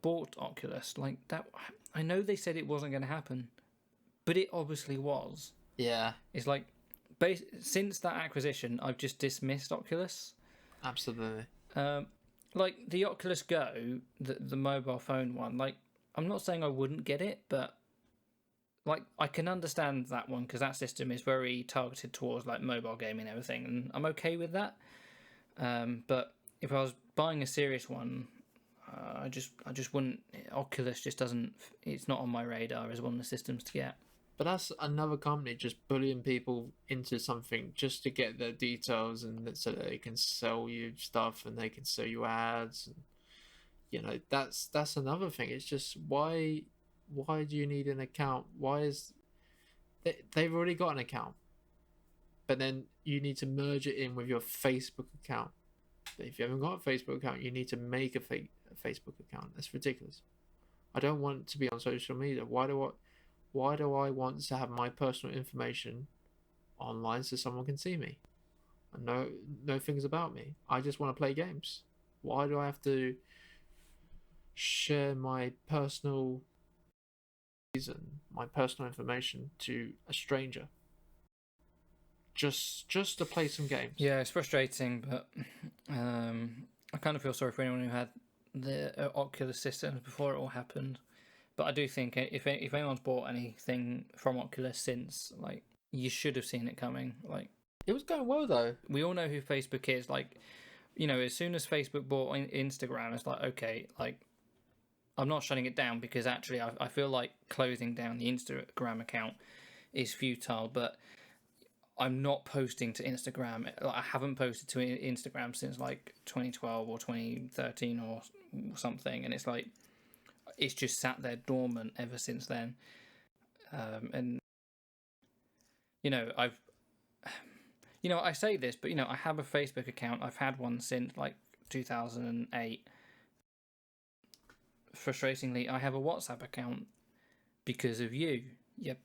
bought Oculus, like, that, I know they said it wasn't going to happen, but it obviously was. Yeah. It's like, since that acquisition, I've just dismissed Oculus. Absolutely. Like, the Oculus Go, the mobile phone one, like, I'm not saying I wouldn't get it, but, like, I can understand that one because that system is very targeted towards, like, mobile gaming and everything, and I'm okay with that. But if I was buying a serious one, I just wouldn't. Oculus just doesn't. It's not on my radar as one of the systems to get. But that's another company just bullying people into something just to get their details, and so that they can sell you stuff and they can sell you ads. And, that's another thing. It's just why do you need an account? They've already got an account, but then you need to merge it in with your Facebook account. But if you haven't got a Facebook account, you need to make a Facebook account. That's ridiculous. I don't want to be on social media. Why do I want to have my personal information online so someone can see me and know things about me? I just want to play games. Why do I have to share my personal information to a stranger just to play some games? Yeah, it's frustrating, but I kind of feel sorry for anyone who had the Oculus systems before it all happened. But I do think if anyone's bought anything from Oculus since, like, you should have seen it coming. Like, it was going well though. We all know who Facebook is. Like, as soon as Facebook bought Instagram, it's like, okay, like, I'm not shutting it down because actually I feel like closing down the Instagram account is futile, but I'm not posting to Instagram. Like, I haven't posted to Instagram since like 2012 or 2013 or something, and it's like it's just sat there dormant ever since then. And I've I say this, but I have a Facebook account. I've had one since like 2008. Frustratingly, I have a WhatsApp account because of you. Yep,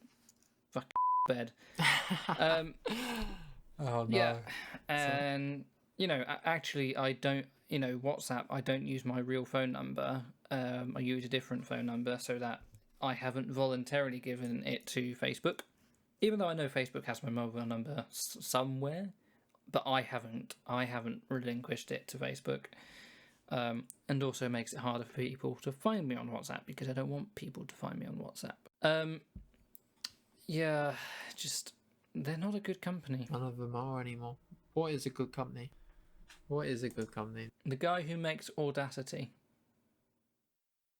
fuck bed. Oh no. Yeah, and actually, I don't. WhatsApp. I don't use my real phone number. I use a different phone number so that I haven't voluntarily given it to Facebook, even though I know Facebook has my mobile number somewhere, but I haven't. I haven't relinquished it to Facebook. And also makes it harder for people to find me on WhatsApp because I don't want people to find me on WhatsApp. Yeah, just they're not a good company. None of them are anymore. What is a good company? What is a good company? The guy who makes Audacity,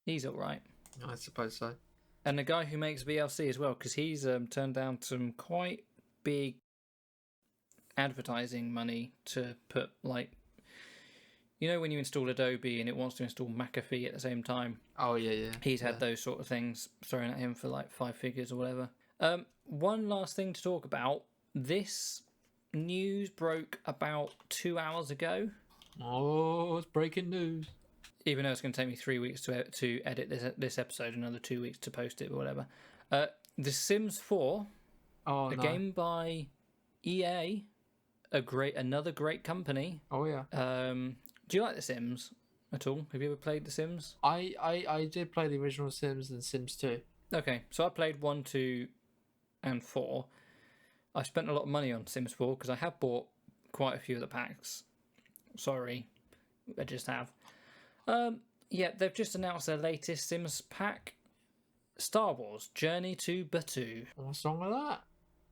he's all right. I suppose so. And the guy who makes VLC as well, because he's turned down some quite big advertising money to put, like, when you install Adobe and it wants to install McAfee at the same time. Oh yeah. He's had those sort of things thrown at him for like 5 figures or whatever. One last thing to talk about. This news broke about 2 hours ago. Oh, it's breaking news. Even though it's going to take me 3 weeks to edit this episode, another 2 weeks to post it or whatever. The Sims 4, a game by EA, another great company. Oh yeah. Do you like The Sims at all? Have you ever played The Sims? I did play the original Sims and Sims 2. Okay, so I played 1, 2, and 4. I spent a lot of money on Sims 4 because I have bought quite a few of the packs. Sorry, I just have. Yeah, they've just announced their latest Sims pack, Star Wars: Journey to Batuu. What's wrong with that?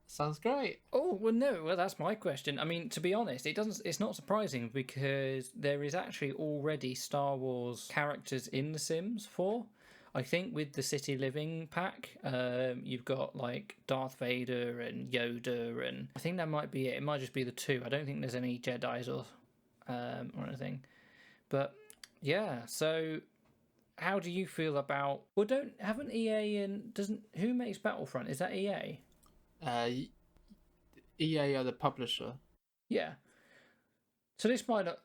Sounds great. Oh well, no. Well, that's my question. I mean, to be honest, it's not surprising because there is actually already Star Wars characters in The Sims 4. I think with the City Living pack, you've got like Darth Vader and Yoda, and I think that might be it. It might just be the two. I don't think there's any Jedis or anything. But yeah, so how do you feel about? Well, haven't EA and who makes Battlefront? Is that EA? EA are the publisher. Yeah. So this might not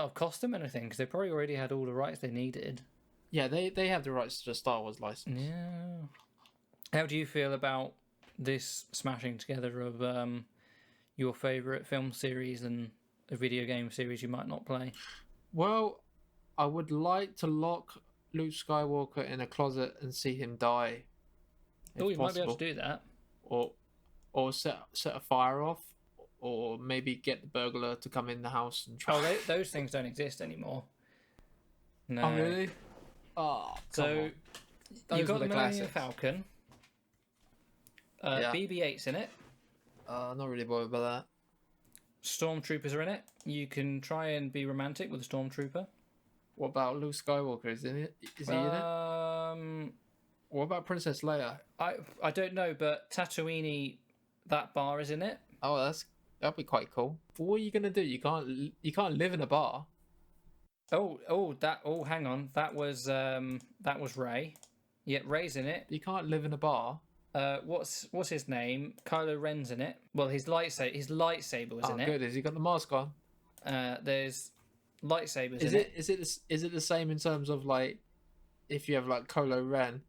have cost them anything because they probably already had all the rights they needed. Yeah, they have the rights to the Star Wars license. Yeah. How do you feel about this smashing together of your favourite film series and a video game series you might not play? Well, I would like to lock Luke Skywalker in a closet and see him die. Oh, you might be able to do that. Or set a fire off, or maybe get the burglar to come in the house and try. Oh, those things don't exist anymore. No. Oh, really? Oh, so you've got the Millennium Falcon. Yeah. BB-8's in it. Not really bothered about that. Stormtroopers are in it. You can try and be romantic with a Stormtrooper. What about Luke Skywalker? Is he in it? What about Princess Leia? I don't know, but Tatooine, that bar is in it. Oh, that'd be quite cool. But what are you gonna do? You can't live in a bar. Hang on. That was Rey. Yeah, Rey's in it. You can't live in a bar. What's his name? Kylo Ren's in it. Well, his lightsaber was in it. Oh, good. Has he got the mask on? There's lightsabers in it. Is it the same in terms of like if you have like Kylo Ren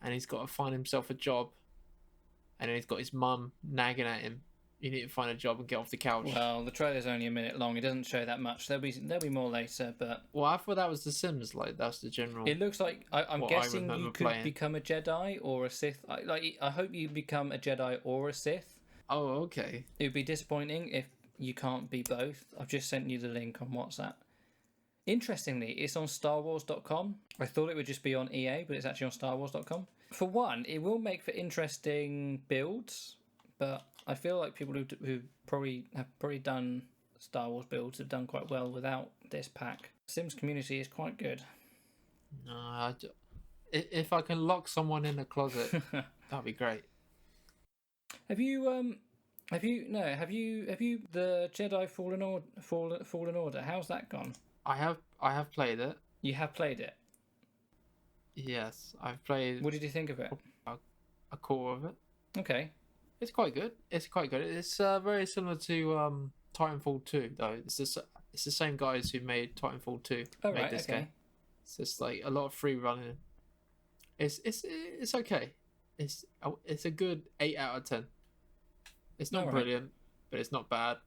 and he's got to find himself a job and then he's got his mum nagging at him, you need to find a job and get off the couch? Well, the trailer's only a minute long. It doesn't show that much. There'll be more later, but well, I thought that was The Sims. Like that's the general. It looks like I'm guessing you could become a Jedi or a Sith. I hope you become a Jedi or a Sith. Oh, okay. It would be disappointing if you can't be both. I've just sent you the link on WhatsApp. Interestingly, it's on StarWars.com. I thought it would just be on EA, but it's actually on StarWars.com. For one, it will make for interesting builds, but I feel like people who have probably done Star Wars builds have done quite well without this pack. Sims community is quite good. No, if I can lock someone in a closet, that'd be great. Have you the Jedi Fallen Order? How's that gone? I have played it. You have played it. Yes, I've played What did you think of it? a core of it. Okay. It's quite good. It's quite good. It's very similar to Titanfall 2 though. It's the same guys who made Titanfall 2 Oh made right. this Okay. game. It's just like a lot of free running. It's okay. It's a good 8 out of 10. It's not All right. brilliant, but it's not bad.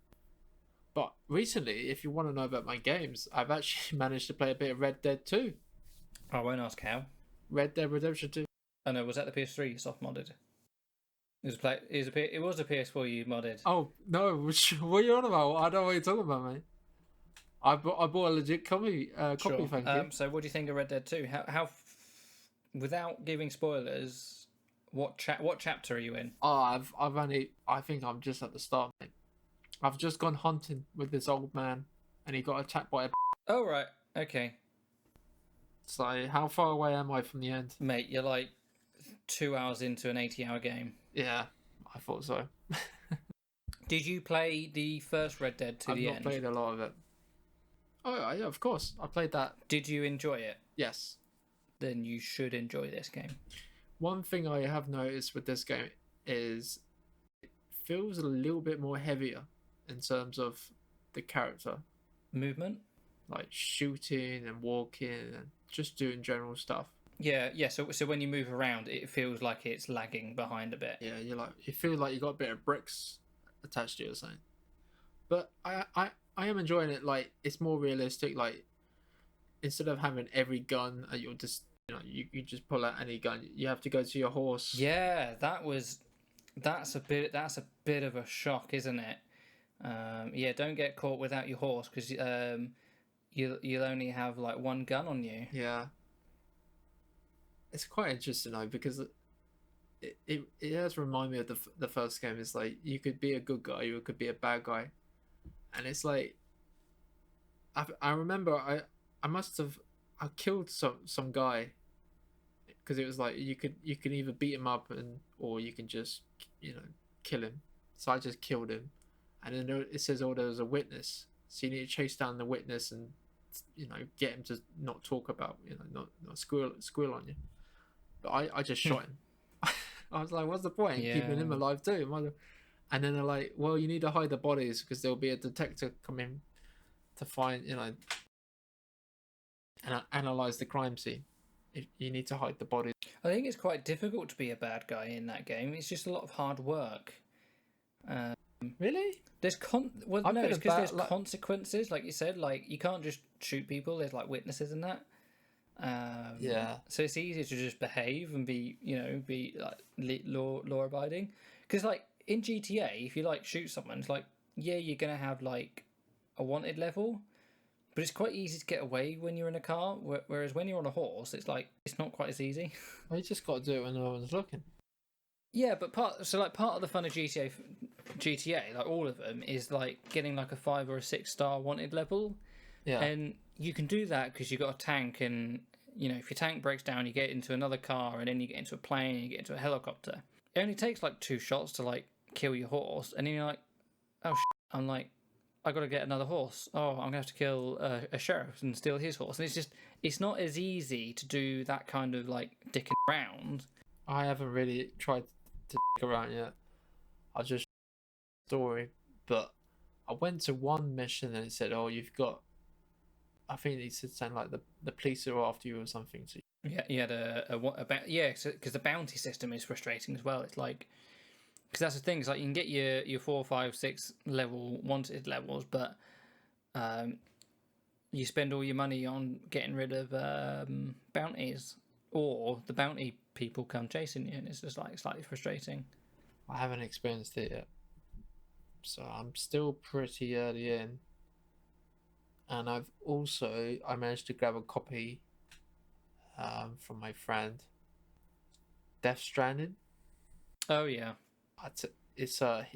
But recently, if you want to know about my games, I've actually managed to play a bit of Red Dead 2. I won't ask how. Red Dead Redemption 2. Oh no, was that the PS3 you soft modded? It was a PS4 you modded. Oh no, what are you on about? I don't know what you're talking about, mate. I bought a legit copy. Sure. Thank you. So what do you think of Red Dead 2? Without giving spoilers, what chapter are you in? Oh, I think I'm just at the start, mate. I've just gone hunting with this old man, and he got attacked by a. Oh right. Okay. So how far away am I from the end? Mate, you're like 2 hours into an 80-hour game. Yeah, I thought so. Did you play the first Red Dead to the I've not end? played a lot of it. Oh yeah, of course. I played that. Did you enjoy it? Yes. Then you should enjoy this game. One thing I have noticed with this game is it feels a little bit more heavier in terms of the character, Movement? like shooting and walking and just doing general stuff. Yeah. So when you move around, it feels like it's lagging behind a bit. Yeah, you feel like you got a bit of bricks attached to you or something. But I am enjoying it. Like it's more realistic. Like instead of having every gun at your you just pull out any gun. You have to go to your horse. Yeah, that's a bit of a shock, isn't it? Yeah, don't get caught without your horse because you'll only have like one gun on you. Yeah. It's quite interesting though because it has reminded me of the first game. It's like you could be a good guy, you could be a bad guy, and it's like I remember I killed some guy because it was like you could either beat him up or you can just kill him. So I just killed him, and then it says there was a witness, so you need to chase down the witness and get him to not talk about not squeal on you. But I just shot him. I was like, what's the point? Yeah. Keeping him alive too. And then they're like, well, you need to hide the bodies because there'll be a detective coming to find, and analyze the crime scene. You need to hide the bodies. I think it's quite difficult to be a bad guy in that game. It's just a lot of hard work. Really? There's I've been it's because there's about, like- consequences, like you said. Like you can't just shoot people. There's like witnesses and that. Yeah. So it's easier to just behave and be like law abiding. Because like in GTA, if you like shoot someone, it's like you're gonna have like a wanted level, but it's quite easy to get away when you're in a car. Whereas when you're on a horse, it's like it's not quite as easy. Well, you just got to do it when no one's looking. Yeah, but part of the fun of GTA, like all of them, is like getting like a 5 or a 6 star wanted level. Yeah. And you can do that because you've got a tank, and if your tank breaks down, you get into another car, and then you get into a plane, and you get into a helicopter. It only takes like 2 shots to like kill your horse, and then you're like, oh, I'm like, I got to get another horse. Oh, I'm gonna have to kill a sheriff and steal his horse, and it's not as easy to do that kind of like dicking around. I haven't really tried to dick around yet. I just story, but I went to one mission and it said, "Oh, you've got." I think it said something like the police are after you or something. So Yeah, you had because the bounty system is frustrating as well. It's like because that's the thing. It's like you can get your 4, 5, 6 level wanted levels, but you spend all your money on getting rid of bounties, or the bounty people come chasing you, and it's just like slightly frustrating. I haven't experienced it yet, so I'm still pretty early in. And I managed to grab a copy from my friend. Death Stranding. Oh yeah, It's a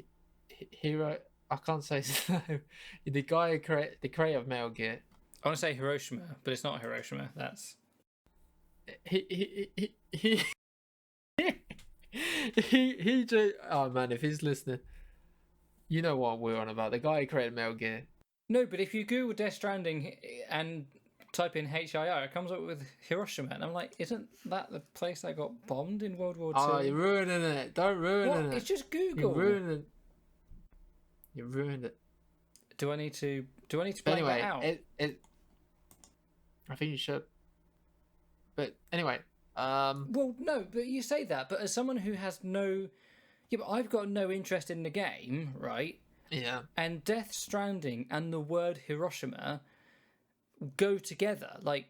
hero. I can't say his name. The guy the creator of Metal Gear. I want to say Hiroshima, but it's not Hiroshima. That's he he just, oh man, if he's listening, you know what we're on about. The guy who created Metal Gear. No, but if you Google Death Stranding and type in HIR, it comes up with Hiroshima, and I'm like, isn't that the place that got bombed in World War II? Oh, you're ruining it! Don't ruin it. It's just Google. You ruined it. You ruined it. Do I need to blank that out? I think you should. But anyway, Well, no, but you say that, but as someone who has but I've got no interest in the game, right? yeah, And Death Stranding and the word Hiroshima go together. Like,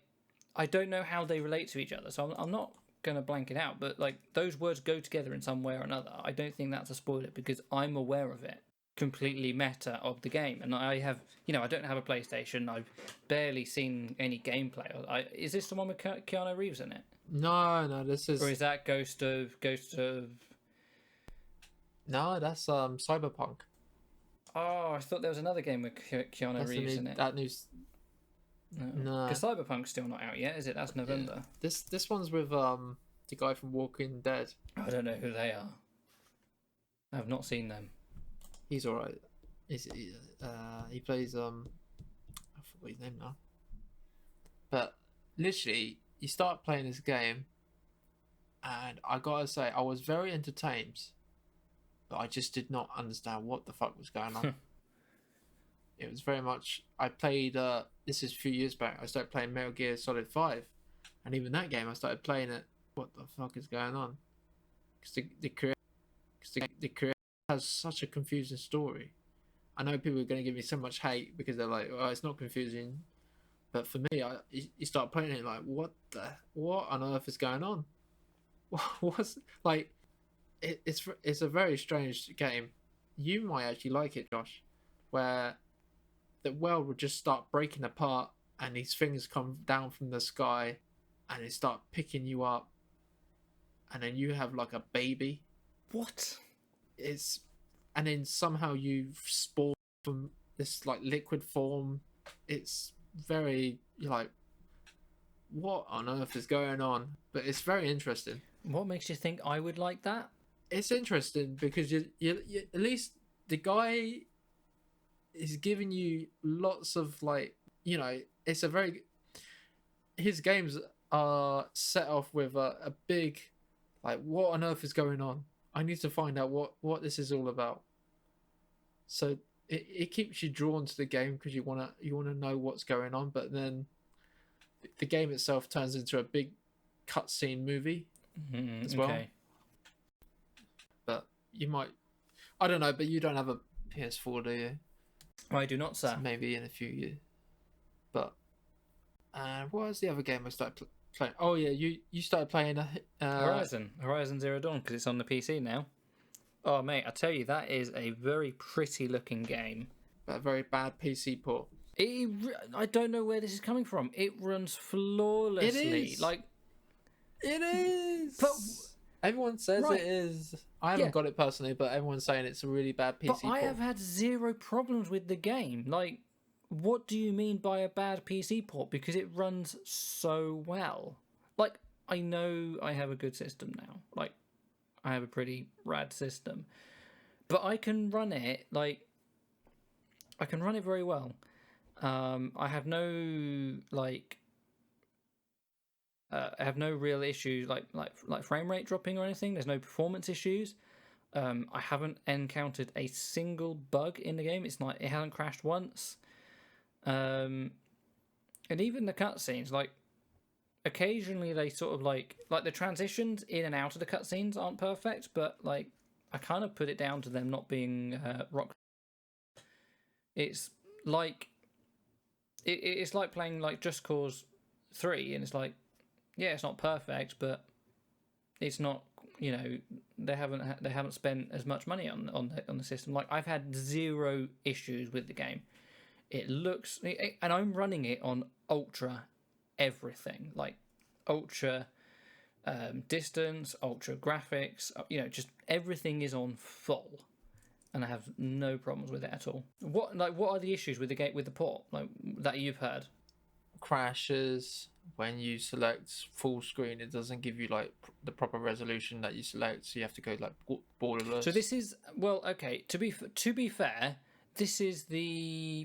I don't know how they relate to each other, so I'm not going to blank it out, but like those words go together in some way or another. I don't think that's a spoiler because I'm aware of it. Completely meta of the game, and I have, I don't have a PlayStation. I've barely seen any gameplay. Is this the one with Keanu Reeves in it? no, this is. Or is that Ghost of? No, that's Cyberpunk. Oh, I thought there was another game with Keanu Reeves in it. That news. No, because Cyberpunk's still not out yet, is it? That's November. Yeah. This one's with the guy from Walking Dead. I don't know who they are. I have not seen them. He's alright. He plays I forgot his name now. But literally, you start playing this game, and I gotta say, I was very entertained, but I just did not understand what the fuck was going on. It was very much. I played. This is a few years back. I started playing Metal Gear Solid 5, and even that game, I started playing it. What the fuck is going on? Because the creator has such a confusing story. I know people are going to give me so much hate because they're like, "Oh, it's not confusing," but for me, you start playing it like, what on earth is going on? What's like? It's a very strange game. You might actually like it, Josh, where the world would just start breaking apart and these things come down from the sky and they start picking you up, and then you have like a baby. What? And then somehow you spawn from this like liquid form. It's very, you're like, what on earth is going on? But it's very interesting. What makes you think I would like that? It's interesting because you at least the guy is giving you lots of like, it's a very, his games are set off with a big like, what on earth is going on? I need to find out what this is all about. So it keeps you drawn to the game because you wanna know what's going on, but then the game itself turns into a big cutscene movie as well. Okay. But you might, I don't know, but you don't have a PS4, do you? I do not, sir. So maybe in a few years. But what was the other game I started playing? Oh yeah, you started playing Horizon Zero Dawn, because it's on the PC now. Oh mate, I tell you, that is a very pretty looking game. But a very bad PC port. I don't know where this is coming from. It runs flawlessly. It is. It is. But everyone says it is. I haven't got it personally, but everyone's saying it's a really bad PC port. But I have had zero problems with the game. Like, what do you mean by a bad PC port? Because it runs so well. Like, I know I have a good system now. Like, I have a pretty rad system. But I can run it, I can run it very well. I have no, I have no real issues like frame rate dropping or anything. There's no performance issues. I haven't encountered a single bug in the game. It hasn't crashed once. And even the cutscenes, occasionally they sort of like the transitions in and out of the cutscenes aren't perfect, but I kind of put it down to them not being rock. It's it's like playing Just Cause 3, and it's it's not perfect, but it's not, they haven't spent as much money on the system. I've had zero issues with the game. It looks, and I'm running it on ultra everything, ultra distance, ultra graphics, just everything is on full, and I have no problems with it at all. What are the issues with the port that you've heard? Crashes when you select full screen, it doesn't give you like the proper resolution that you select, so you have to go like borderless. So this is okay. To be fair, this is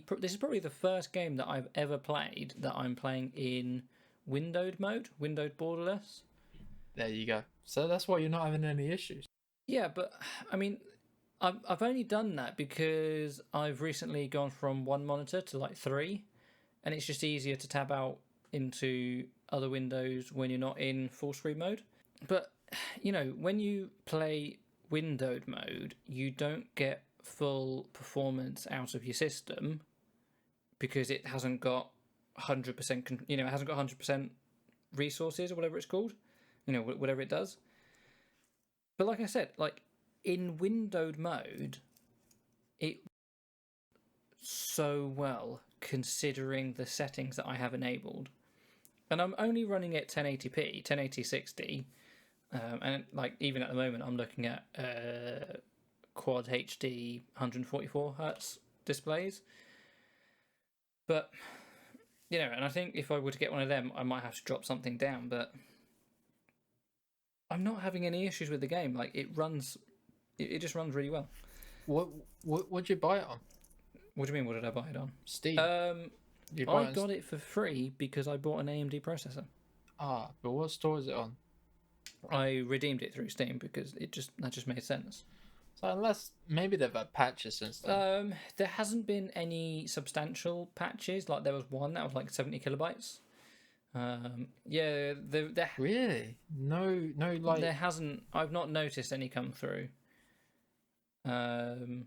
probably the first game that I've ever played that I'm playing in windowed mode, windowed borderless. There you go. So that's why you're not having any issues. Yeah, but I mean, I've only done that because I've recently gone from one monitor to like 3, and it's just easier to tab out into other windows when you're not in full screen mode. But you know, when you play windowed mode, you don't get full performance out of your system because it hasn't got 100%. It hasn't got 100% resources or whatever it's called. Whatever it does. But like I said, like in windowed mode, it so well considering the settings that I have enabled, and I'm only running at 1080p, 1080-60, and like even at the moment, I'm looking at quad HD 144 hertz displays. But and I think if I were to get one of them, I might have to drop something down, but I'm not having any issues with the game. Like it runs, it just runs really well. What'd you buy it on? What do you mean? What did I buy it on? Steam. I got it for free because I bought an AMD processor. But what store is it on? I redeemed it through Steam because that just made sense. So unless maybe they've had patches since then. There hasn't been any substantial patches. Like there was one that was like 70 kilobytes. There really no like there hasn't. I've not noticed any come through. There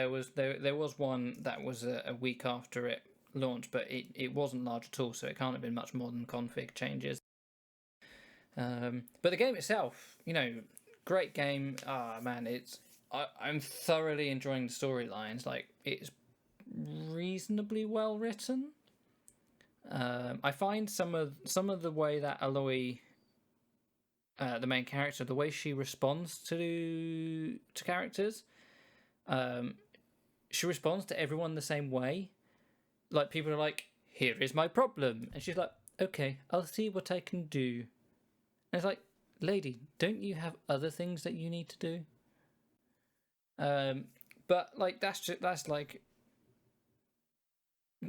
was one that was a week after it launched, but it wasn't large at all, so it can't have been much more than config changes. But the game itself, great game. Man, I'm thoroughly enjoying the storylines. Like it's reasonably well written. I find some of the way that Aloy, the main character, the way she responds to characters, she responds to everyone the same way. Like people are like, "Here is my problem," and she's like, "Okay, I'll see what I can do." And it's like, lady, don't you have other things that you need to do? But like that's like.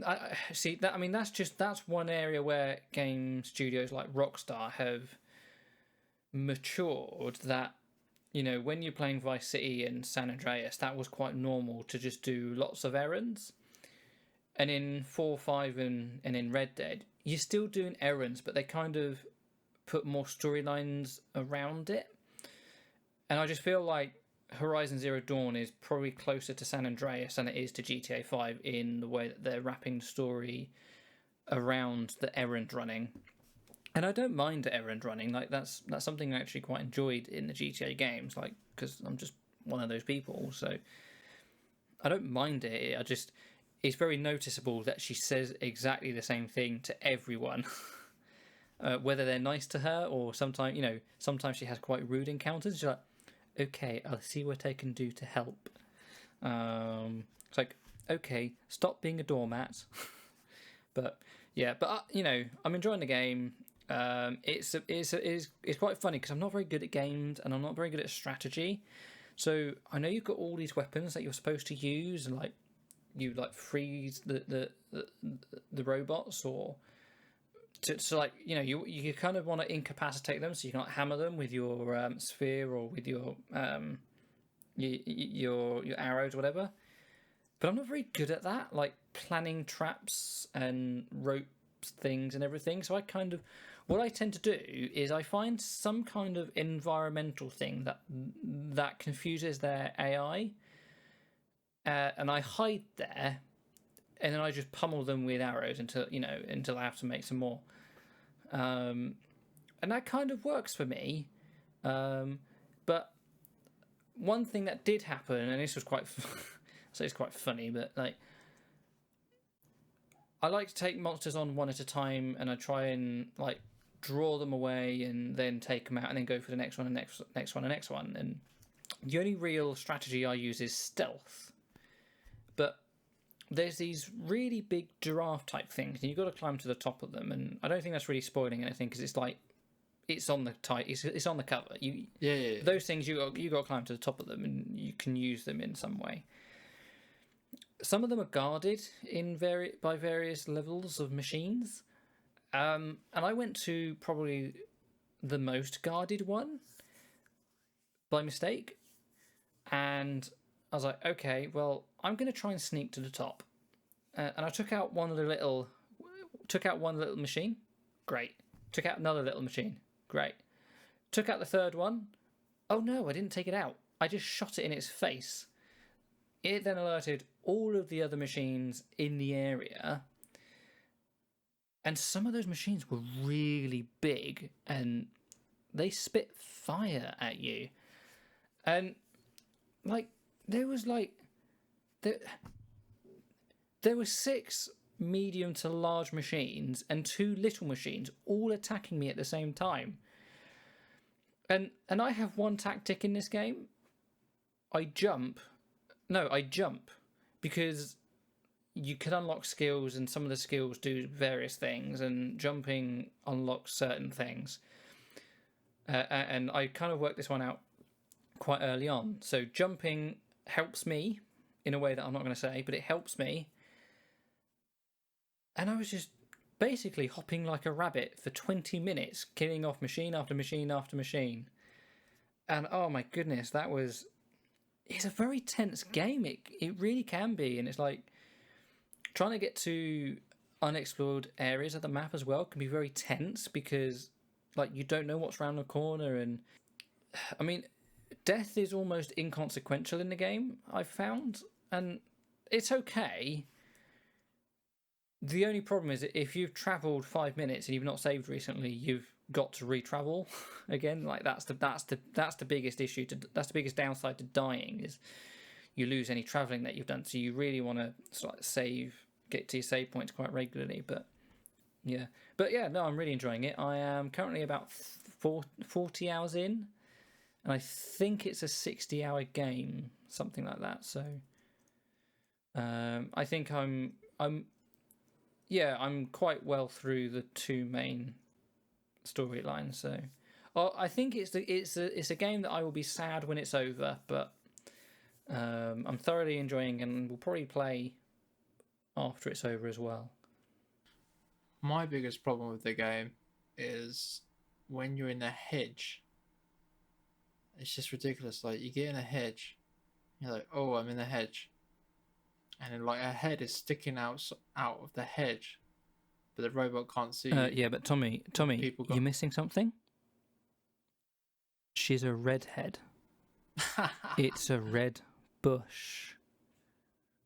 I see that. I mean, that's one area where game studios like Rockstar have matured. That when you're playing Vice City and San Andreas, that was quite normal to just do lots of errands. And in 4, 5, and in Red Dead, you're still doing errands, but they kind of put more storylines around it. And I just feel like Horizon Zero Dawn is probably closer to San Andreas than it is to GTA 5 in the way that they're wrapping the story around the errand running. And I don't mind the errand running. Like that's something I actually quite enjoyed in the GTA games, like because I'm just one of those people. So I don't mind it. It's very noticeable that she says exactly the same thing to everyone. Whether they're nice to her or sometimes she has quite rude encounters. She's like, okay, I'll see what I can do to help. It's like, okay, stop being a doormat. But I'm enjoying the game. It's quite funny because I'm not very good at games and I'm not very good at strategy. So I know you've got all these weapons that you're supposed to use, and like you like freeze the robots, or you kind of want to incapacitate them so you can like hammer them with your sphere or with your arrows or whatever. But I'm not very good at that, like planning traps and rope things and everything. So what I tend to do is I find some kind of environmental thing that confuses their AI, and I hide there, and then I just pummel them with arrows until I have to make some more. And that kind of works for me. But one thing that did happen, and this was quite, so it's quite funny, but like, I like to take monsters on one at a time, and I try and like draw them away, and then take them out, and then go for the next one, and next one, and next one. And the only real strategy I use is stealth. But there's these really big giraffe type things, and you've got to climb to the top of them. And I don't think that's really spoiling anything because it's like it's on the it's on the cover. Yeah. Those things you got to climb to the top of them, and you can use them in some way. Some of them are guarded by various levels of machines, and I went to probably the most guarded one by mistake, and I was like, okay, well, I'm going to try and sneak to the top, and I took out one little machine, great. Took out another little machine, great. Took out the third one. Oh no, I didn't take it out. I just shot it in its face. It then alerted all of the other machines in the area. And some of those machines were really big and they spit fire at you. And there were 6 medium to large machines and 2 little machines all attacking me at the same time. And I have one tactic in this game. I jump because you can unlock skills, and some of the skills do various things, and jumping unlocks certain things. And I kind of worked this one out quite early on. So jumping helps me in a way that I'm not going to say, but it helps me. And I was just basically hopping like a rabbit for 20 minutes, killing off machine after machine after machine. And oh my goodness, it's a very tense game. It really can be. And it's like trying to get to unexplored areas of the map as well can be very tense because like you don't know what's around the corner. And I mean, death is almost inconsequential in the game, I've found. And it's okay. The only problem is that if you've travelled 5 minutes and you've not saved recently, you've got to re-travel again. Like that's the biggest issue. That's the biggest downside to dying is you lose any travelling that you've done. So you really want to sort of get to your save points quite regularly. But yeah, no, I'm really enjoying it. I am currently about 40 hours in, and I think it's a 60-hour game, something like that. So I think I'm quite well through the 2 main storylines. So I think it's a game that I will be sad when it's over, but I'm thoroughly enjoying and will probably play after it's over as well. My biggest problem with the game is when you're in a hedge. It's just ridiculous. Like you get in a hedge, you're like, oh, I'm in a hedge. And then, like, a head is sticking out of the hedge, but the robot can't see you. Yeah, but Tommy, you're missing something. She's a redhead. It's a red bush.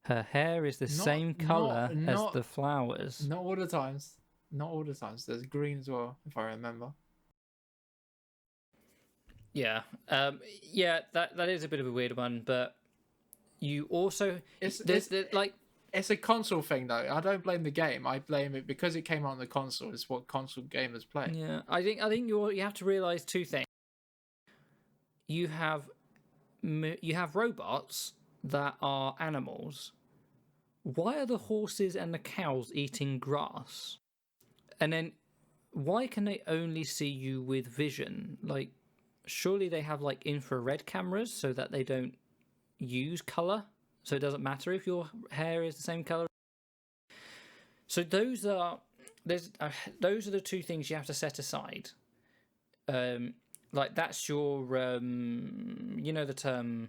Her hair is the same colour as the flowers. Not all the times. There's green as well, if I remember. Yeah. That is a bit of a weird one, but you also it's a console thing though. I don't blame the game. I blame it because it came out on the console. It's what console gamers play. Yeah, I think you have to realize 2 things. You have robots that are animals. Why are the horses and the cows eating grass? And then why can they only see you with vision? Like, surely they have like infrared cameras so that they don't use color, so it doesn't matter if your hair is the same color. So those are the 2 things you have to set aside. Like that's your the term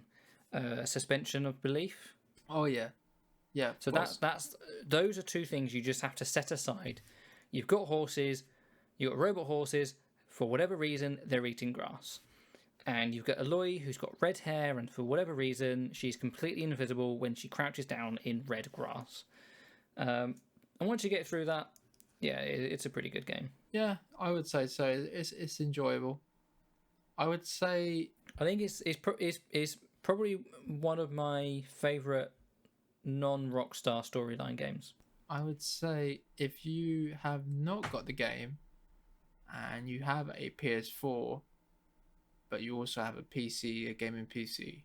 suspension of belief. Oh yeah. So those are 2 things you just have to set aside. You've got horses, you've got robot horses. For whatever reason, they're eating grass. And you've got Aloy, who's got red hair, and for whatever reason, she's completely invisible when she crouches down in red grass. And once you get through that, yeah, it's a pretty good game. Yeah, I would say so. It's enjoyable. I would say I think it's probably one of my favourite non-Rockstar storyline games. I would say if you have not got the game and you have a PS4 but you also have a gaming PC,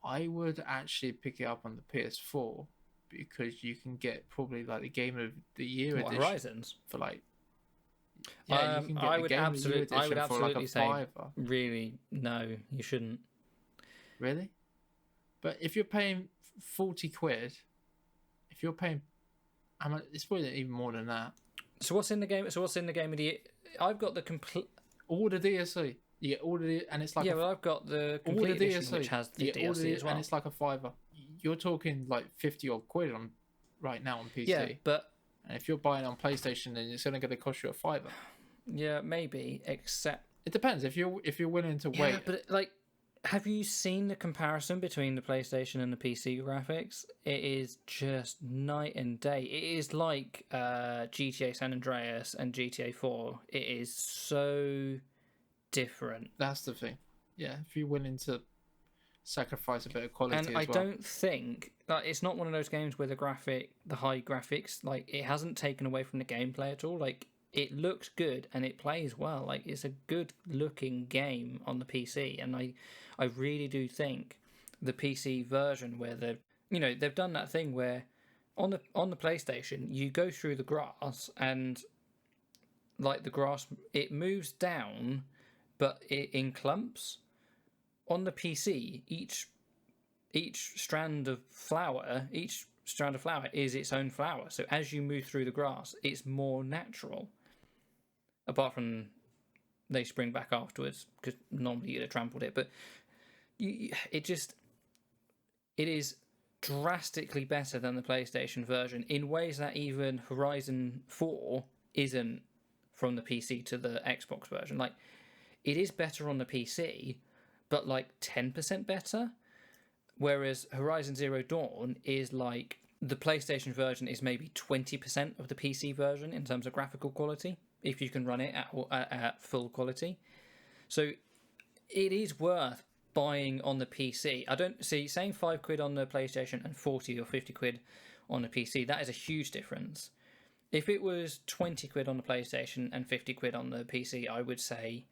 I would actually pick it up on the PS4 because you can get probably like the Game of the Year What, edition Horizons? for like. Yeah, you can get I the would Game of the Year absolutely, I would edition for like absolutely a say, fiver. really, no, you shouldn't. Really? But if you're paying 40 quid, if you're paying, it's probably even more than that. So what's in the game? So what's in the Game of the Year? I've got the complete. All the DLC. You get all the, and it's like Yeah, well, I've got the all complete the edition, DLC, which has the you get all DLC as well. and it's like a fiver. You're talking like 50 odd quid on right now on PC. Yeah, but and if you're buying on PlayStation, then it's only going to cost you a fiver. yeah, maybe. Except it depends if you're willing to yeah, wait. but like, have you seen the comparison between the PlayStation and the PC graphics? It is just night and day. It is like GTA San Andreas and GTA 4. It is so different. That's the thing. Yeah, if you're willing to sacrifice a bit of quality, and I don't think that it's not one of those games where the high graphics, like it hasn't taken away from the gameplay at all. Like it looks good and it plays well. Like it's a good looking game on the PC, and I really do think the PC version where they've done that thing where on the PlayStation you go through the grass and like the grass it moves down, but in clumps. On the PC, each strand of flower is its own flower. So as you move through the grass, it's more natural. Apart from they spring back afterwards, because normally you'd have trampled it. But it is drastically better than the PlayStation version in ways that even Horizon 4 isn't from the PC to the Xbox version. Like, it is better on the PC, but like 10% better. Whereas Horizon Zero Dawn is like the PlayStation version is maybe 20% of the PC version in terms of graphical quality, if you can run it at full quality. So it is worth buying on the PC. I don't see saying £5 on the PlayStation and 40 or 50 quid on the PC. That is a huge difference. If it was 20 quid on the PlayStation and 50 quid on the PC, I would say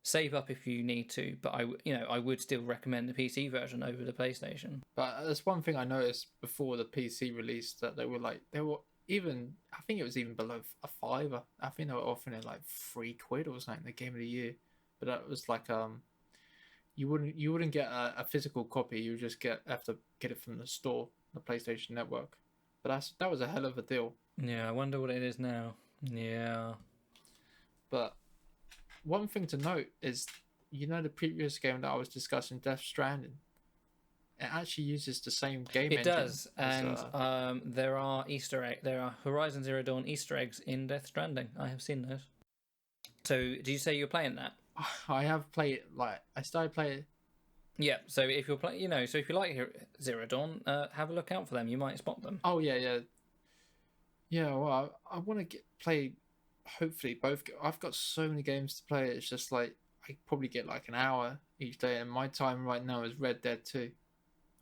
save up if you need to, but I would still recommend the PC version over the PlayStation. But there's one thing I noticed before the PC release, that they were even, I think it was even below a fiver. I think they were offering it like £3 or something, the Game of the Year. But that was like you wouldn't get a physical copy. You would just have to get it from the store, the PlayStation Network. But that was a hell of a deal. Yeah, I wonder what it is now. Yeah. But one thing to note is, the previous game that I was discussing, Death Stranding, it actually uses the same game engine. It does, and there are Horizon Zero Dawn Easter eggs in Death Stranding. I have seen those. So, did you say you're playing that? I have played I started playing. Yeah. So if you're playing, so if you like Zero Dawn, have a look out for them. You might spot them. Oh yeah. Well, I want to play. Hopefully both. I've got so many games to play. It's just like I probably get like an hour each day, and my time right now is Red Dead 2.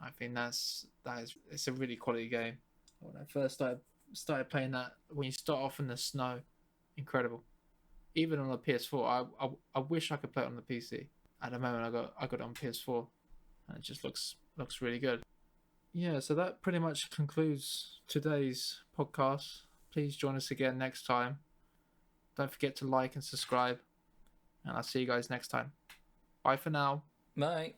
I think it's a really quality game. When I first started playing that, when you start off in the snow, incredible. Even on the PS4, I wish I could play it on the PC. At the moment, I got it on PS4, and it just looks really good. Yeah, so that pretty much concludes today's podcast. Please join us again next time. Don't forget to like and subscribe, and I'll see you guys next time. Bye for now. Bye.